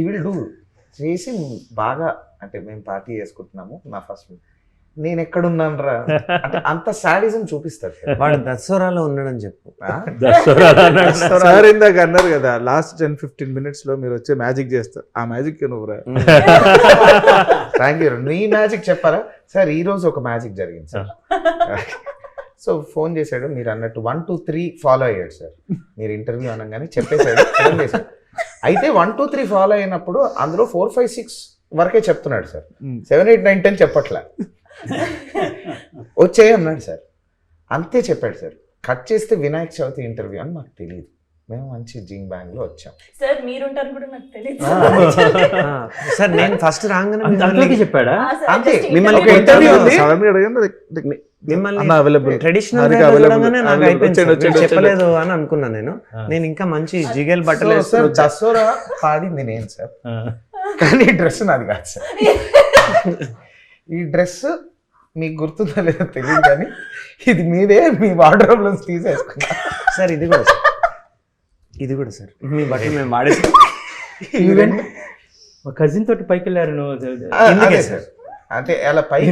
వీళ్ళు డూ చేసి బాగా అంటే మేము పార్టీ చేసుకుంటున్నాము నా ఫస్ట్ నేను ఎక్కడున్నాను రా అంటే అంత శాడిజం చూపిస్తాడు సార్. వాడు దసరాలో ఉన్నాడని చెప్పు. సార్ ఇందాక అన్నారు కదా లాస్ట్ 10-15 minutes లో మీరు వచ్చే మ్యాజిక్ చేస్తారు, ఆ మ్యాజిక్ నువ్వురా. Thank you. నీ మ్యాజిక్ చెప్పారా సార్? ఈ రోజు ఒక మ్యాజిక్ జరిగింది సార్. సో ఫోన్ చేశాడు మీరు అన్నట్టు 1, 2, 3 ఫాలో అయ్యాడు సార్. మీరు ఇంటర్వ్యూ అనగానే చెప్పేశాడు, ఫోన్ చేశాడు. అయితే 1, 2, 3 ఫాలో అయినప్పుడు అందులో 4, 5, 6 వరకే చెప్తున్నాడు సార్. 7, 8, 9, 10 చెప్పట్లే. వచ్చే అన్నాడు సార్, అంతే చెప్పాడు సార్. కట్ చేస్తే వినాయక చవితి ఇంటర్వ్యూ అని మాకు తెలియదు. మేము మంచి జింగ్ బ్యాంగ్ లో వచ్చాం సార్ మీరుంటారు కూడా నాకు తెలియదు. సార్ నేను ఫస్ట్ రాగానే అంతలోకి చెప్పాడా? అంతే. మిమ్మల్ని ఒక ఇంటర్వ్యూ ఉంది. సడన్ గా అడగండి మిమ్మల్ని అవైలబుల్ ట్రెడిషనల్ నాకు అయిపోయింది సార్. మీరు చెప్పలేదు అని అనుకున్నాను నేను. నేను ఇంకా మంచి జిగేల్ బట్టలు సార్ దసరా పాడింది నేను సార్, కానీ ఈ డ్రెస్ నాది కాదు సార్. ఈ డ్రెస్ మీకు గుర్తుందా లేదో తెలియదు కానీ ఇది మీదే, మీ వార్డ్రోబ్ లో తీసేసుకున్నా సార్. ఇది కూడా సార్, ఇది కూడా సార్ మీ బట్టలు మేము వాడేసి ఈవెంట్ మా కజిన్ తోటి పైకి వెళ్ళారు నువ్వు. అదే సార్. అంటే అలా పైకి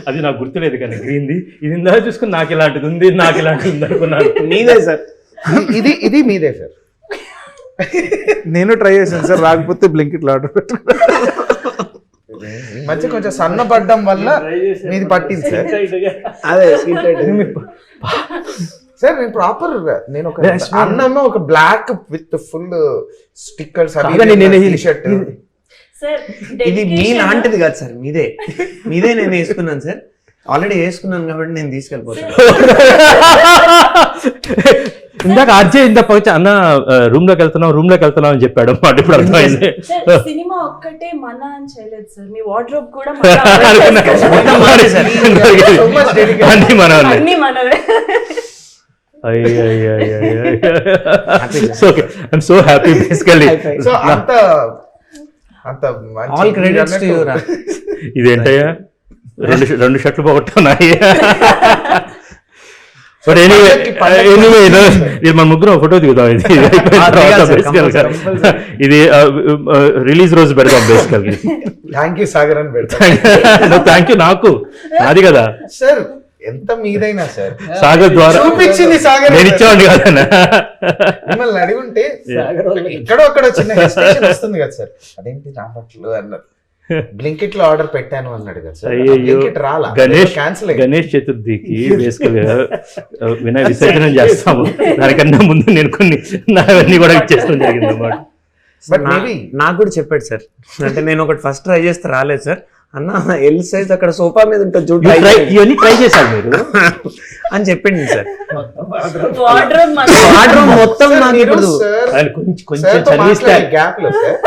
అది నాకు గుర్తులేదు కానీ గ్రీన్ది ఇది ఇందా చూసుకుని నాకు ఇలాంటిది ఉంది, నాకు ఇలాంటిది ఉంది అనుకున్నాను. మీదే సార్. ఇది మీదే సార్. నేను ట్రై చేశాను సార్, రాకపోతే బ్లింకిట్లో ఆర్డర్ పెట్టుకున్నాను. ఈ మధ్య కొంచెం సన్నపడ్డం వల్ల మీది పట్టింది సార్. అదే సార్ నేను ప్రాపర్ నేను ఒక అన్నము ఒక black with full stickers shirt. Sir ఇది మీ లాంటిది కాదు సార్, మీదే నేను వేసుకున్నాను సార్. ఆల్రెడీ వేసుకున్నాను కాబట్టి నేను తీసుకెళ్ళిపోతాను. ఇందాక అర్జే ఇందాక వచ్చి అన్న రూమ్ లోకి వెళ్తున్నాం అని చెప్పాడు అన్నమాట. ఇప్పుడు అర్థమైంది. సినిమా ఒక్కటే మన అని చేయలేదు సార్, మీ వార్డ్రోబ్ కూడా అన్ని మనవే. అన్ని మనవే. I'm so happy basically. So అంత ఆల్ క్రెడిట్స్ టు యు రా. ఇదేంటయ్యా రెండు షర్ట్లు పోగొట్టున్నాయి. బట్ ఎనీవే ఇది మన ముగ్గురు ఫోటో దిగుదాం. ఇది రిలీజ్ రోజు పెడదాం బేసికల్. థ్యాంక్ యూ సాగర్ అని పెడతా. Thank you. నాకు అది కదా సార్, ఎంత మీదైనా సార్ సాగర్ ద్వారా చూపించింది సాగర్. నేను ఇచ్చేవాడిని కాదన్నా. మిమ్మల్ని అడిగి ఉంటే ఎక్కడో అక్కడ చిన్న హెసిటేషన్ వస్తుంది కదా సార్. అదేంటి నా బట్టలు అన్నారు, బ్లింకిట్ లో ఆర్డర్ పెట్టాను అన్నాడు కదా సార్. బ్లింకిట్ రాలా, క్యాన్సిల్. గణేష్ చతుర్థికి బేసికల్ గా వినాయ విసర్జన చేస్తాము. దానికన్నా ముందు నేను కొన్ని నావన్నీ కూడా ఇచ్చేస్తాం జరిగింది అన్నమాట. బట్ మేబీ నాకు కూడా చెప్పాడు సార్. అంటే నేను ఒకటి ఫస్ట్ ట్రై చేస్తే రాలేదు సార్. అన్న ఎల్ సైజ్ అక్కడ సోఫా మీద ఉంటుంది చూడు, ఇవన్నీ ట్రై చేశారు మీరు అని చెప్పింది సార్. వార్డ్రోబ్ మొత్తం నాకు ఇప్పుడు కొంచెం చదివిస్తే గ్యాప్ లో సార్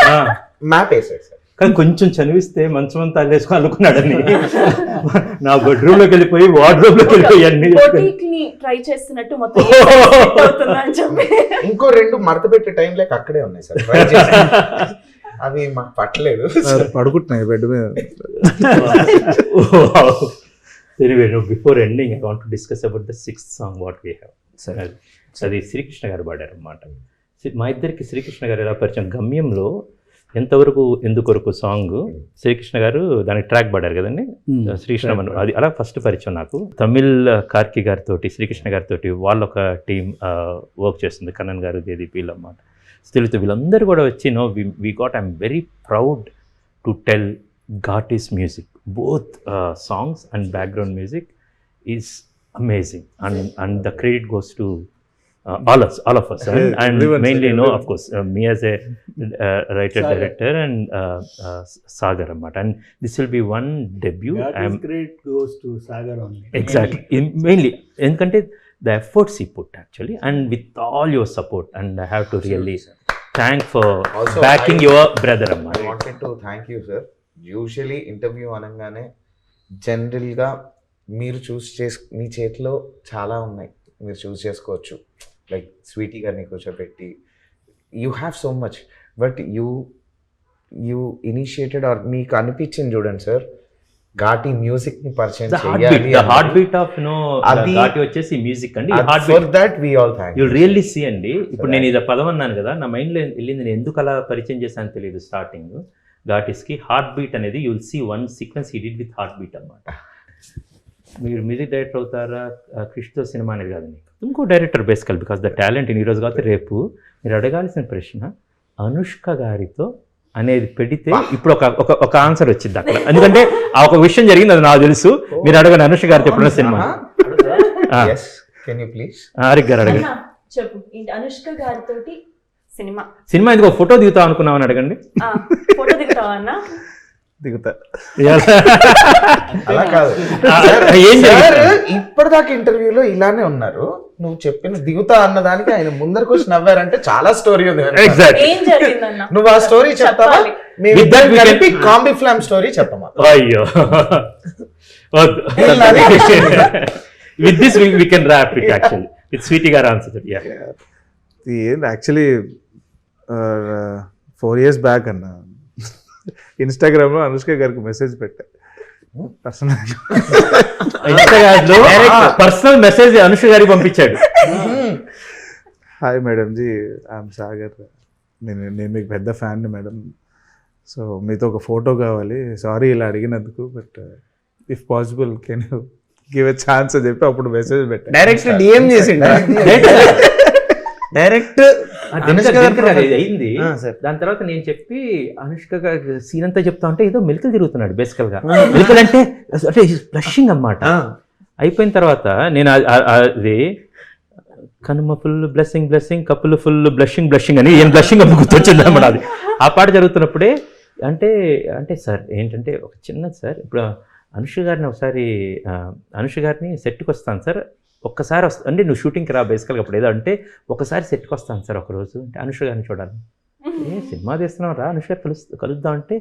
మ్యాప్ వేసాడు సార్. కానీ కొంచెం చదివిస్తే మంచం అంతా అల్లేసుకొని అనుకున్నాడని నా బెడ్రూమ్ లోకి వెళ్ళిపోయి వార్డ్రోబ్ లోకి వెళ్ళిపోయి అన్ని ట్రై చేస్తున్నట్టు మొత్తం అవుతుందని చెప్పి ఇంకో 2 మడత పెట్టే టైం లేక అక్కడే ఉన్నాయి సార్. అవి మాకు పట్టలేదు, పడుకుంటున్నాయి బెడ్ మీద. Anyway, before ending, I want to discuss about the 6th song what we have. అది శ్రీకృష్ణ గారు పాడారు అన్నమాట. మా ఇద్దరికి శ్రీకృష్ణ గారు ఎలా పరిచయం, గమ్యంలో ఎంతవరకు ఎందుకొరకు సాంగ్ శ్రీకృష్ణ గారు దానికి ట్రాక్ పాడారు కదండి. శ్రీకృష్ణ అది అలా ఫస్ట్ పరిచయం నాకు. తమిళ్ కార్కి గారితో శ్రీకృష్ణ గారితో వాళ్ళొక టీం వర్క్ చేస్తుంది, కన్నన్ గారు, జయదీప్ వీళ్ళు అన్నమాట. తెలుగుతో వీళ్ళందరూ కూడా వచ్చి we got I'm very proud to tell Ghaati's music, both songs and background music is amazing and the credit goes to all of us and mainly of course me as a writer director and Sagar Ammat, and this will be one debut. Great goes to Sagar only. Exactly. Mainly endukante the efforts he put actually, and with all your support, and I have to really thank for also backing your brother Ammat. I wanted to thank you sir. Usually interview అనగానే general గా మీరు మీ చేతిలో చాలా ఉన్నాయి, మీరు చూస్ చేసుకోవచ్చు. Like Sweety గారిని కూర్చోబెట్టి you have so much, but you initiated or మీకు అనిపించింది చూడండి సార్, ఘాటి మ్యూజిక్ ని పరిచయం ద హార్ట్ బీట్ ఆఫ్ అది- ఘాటి వచ్చేసి మ్యూజిక్ అండి. Heart for beat that we all thank you'll really see అండి. ఇప్పుడు నేను ఇది పదం అన్నాను కదా, నా మైండ్లో వెళ్ళింది, నేను ఎందుకు అలా పరిచయం చేశాను తెలియదు. స్టార్టింగ్ ఘాటిస్కి హార్ట్ బీట్ అనేది you'll see one sequence he did with heart beat అన్నమాట. మీరు మ్యూజిక్ డైరెక్టర్ అవుతారా క్రిష్తో సినిమా అనేది కాదండి, ఇంకో డైరెక్టర్ బేసికల్ బికాస్ ద టాలెంట్ ఈ రోజు కాకపోతే రేపు. మీరు అడగాల్సిన ప్రశ్న అనుష్క గారితో అనేది పెడితే ఇప్పుడు ఒక ఆన్సర్ వచ్చింది అక్కడ, ఎందుకంటే ఆ ఒక విషయం జరిగింది, అది నాకు తెలుసు. మీరు అడగండి అనుష్క గారితో ఎప్పుడైనా cinema. yes can you please auric గారు అడగండి. అన్నా, చెప్పు ఏంటి అనుష్క గారితోటి సినిమా సినిమా ఎందుకు ఫోటో దిగుతాం అనుకున్నామని అడగండి. ఫోటో దిగుతావా అన్న? దిగుతా. అలా కాదు ఏం జరిగింది? ఇప్పటిదాకా ఇంటర్వ్యూలో ఇలానే ఉన్నారు. నువ్వు చెప్పిన దిగుతా అన్న దానికి ఆయన ముందరకు వచ్చి నవ్వారంటే చాలా స్టోరీ ఉంది వెనకాల. Exactly. ఏం జరిగిందన్న? నువ్వు ఆ స్టోరీ చెప్తావా? చెప్పాలి. మేము With that we కలిపి can- కాంబీ ఫ్లామ్ స్టోరీ చెప్పమా? అయ్యో వద్దు. With this we can wrap it actually with Sweety గారు ఆన్సర్. ఏంటి యాక్చువల్లీ 4 years బ్యాక్ అన్న ఇన్స్టాగ్రామ్లో అనుష్క గారికి మెసేజ్ పెట్టా పర్సనల్. ఇన్స్టాగ్రామ్ లో పర్సనల్ మెసేజ్ అనుష్క గారికి పంపించాడు. Hi madam ji, I'm Sagar, నేను మీకు పెద్ద ఫ్యాన్ మేడం, సో మీతో ఒక ఫోటో కావాలి, సారీ ఇలా అడిగినందుకు, but if possible can you give a chance అని చెప్పి అప్పుడు మెసేజ్ పెట్టా. డైరెక్ట్ డిఎం చేసిండు. డైరెక్ట్ అయింది. సార్ దాని తర్వాత నేను చెప్పి అనుష్క గారి సీన్ అంతా చెప్తా ఉంటే ఏదో మెలికలు తిరుగుతున్నాడు బేసికల్ గా. మెలికలు అంటే బ్లషింగ్ అన్నమాట. అయిపోయిన తర్వాత నేను అది కనుమ ఫుల్ బ్లెస్సింగ్ కప్పులు ఫుల్ బ్లషింగ్ అని ఏం బ్లషింగ్ అని గుర్తొచ్చింది అన్నమాట. అది ఆ పాట జరుగుతున్నప్పుడే అంటే సార్ ఏంటంటే ఒక చిన్నది సార్, ఇప్పుడు అనుష్క గారిని సెట్కి వస్తాను సార్, ఒక్కసారి అంటే నువ్వు షూటింగ్కి రా బేసికల్గా అప్పుడు ఏదో అంటే ఒకసారి సెట్కి వస్తాను సార్ ఒకరోజు అంటే అనుష్క గారిని చూడాలి. సినిమా తీస్తున్నావు రా అనుష్క కలుద్దాం అంటే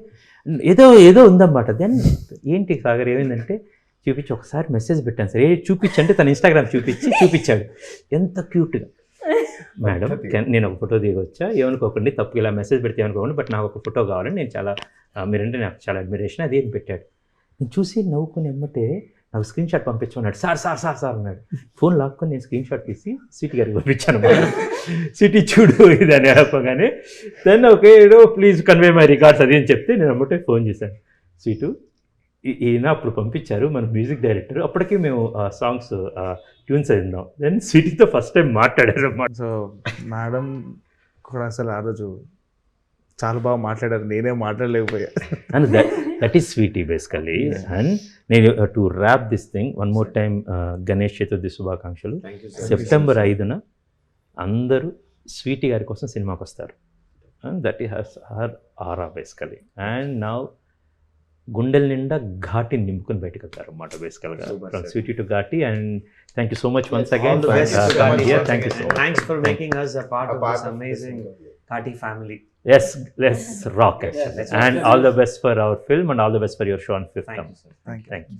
ఏదో ఉందన్నమాట. దెన్ ఏంటి సాగర్ ఏమైందంటే చూపించి ఒకసారి మెసేజ్ పెట్టాను సార్, చూపించంటే తన ఇన్స్టాగ్రామ్ చూపించాడు. ఎంత క్యూట్గా మేడం నేను ఒక ఫోటో దిగొచ్చా, ఏమనుకోకండి తప్పు ఇలా మెసేజ్ పెడితే ఏమనుకోకండి, బట్ నాకు ఒక ఫోటో కావాలని నేను చాలా మీరంటే నాకు చాలా అడ్మిరేషన్ అది ఏం పెట్టాడు. నేను చూసి నవ్వుకుని ఎమ్మటే నాకు స్క్రీన్ షాట్ పంపించమన్నాడు. సార్ అన్నాడు. ఫోన్ లాక్కొని నేను స్క్రీన్ షాట్ తీసి స్వీటీ గారికి పంపించాను. స్వీటీ చూడు ఇది అని చెప్పగానే then okay please convey my records అది అని చెప్తే నేను అమ్మటే ఫోన్ చేశాను. స్వీటు ఈయన అప్పుడు పంపించారు మన మ్యూజిక్ డైరెక్టర్, అప్పటికి మేము సాంగ్స్ ట్యూన్స్ అయిందాం. దెన్ స్వీటీతో ఫస్ట్ టైం మాట్లాడారు అన్నమాట. సో మేడం కూడా అసలు ఆ రోజు చాలా బాగా మాట్లాడారు, నేనే మాట్లాడలేకపోయా. And that is Sweety basically. And నేను to rap this thing one more time, Ganesh Chaturthi శుభాకాంక్షలు. సెప్టెంబర్ 5న అందరూ స్వీటీ గారి కోసం సినిమాకి వస్తారు. And that is her aura basically. And now గుండెల నిండా ఘాటిని నింపుకొని బయటకు వెళ్తారు అన్నమాట బేసికల్గా, from Sweety to Ghaati. And thank you so much once again. Thank you so much. Thanks for making us a part of this amazing Ghati family. Yes, let's rock it. And all the best for our film and all the best for your show on 5th. Thank you, sir. Thank you. Thank you.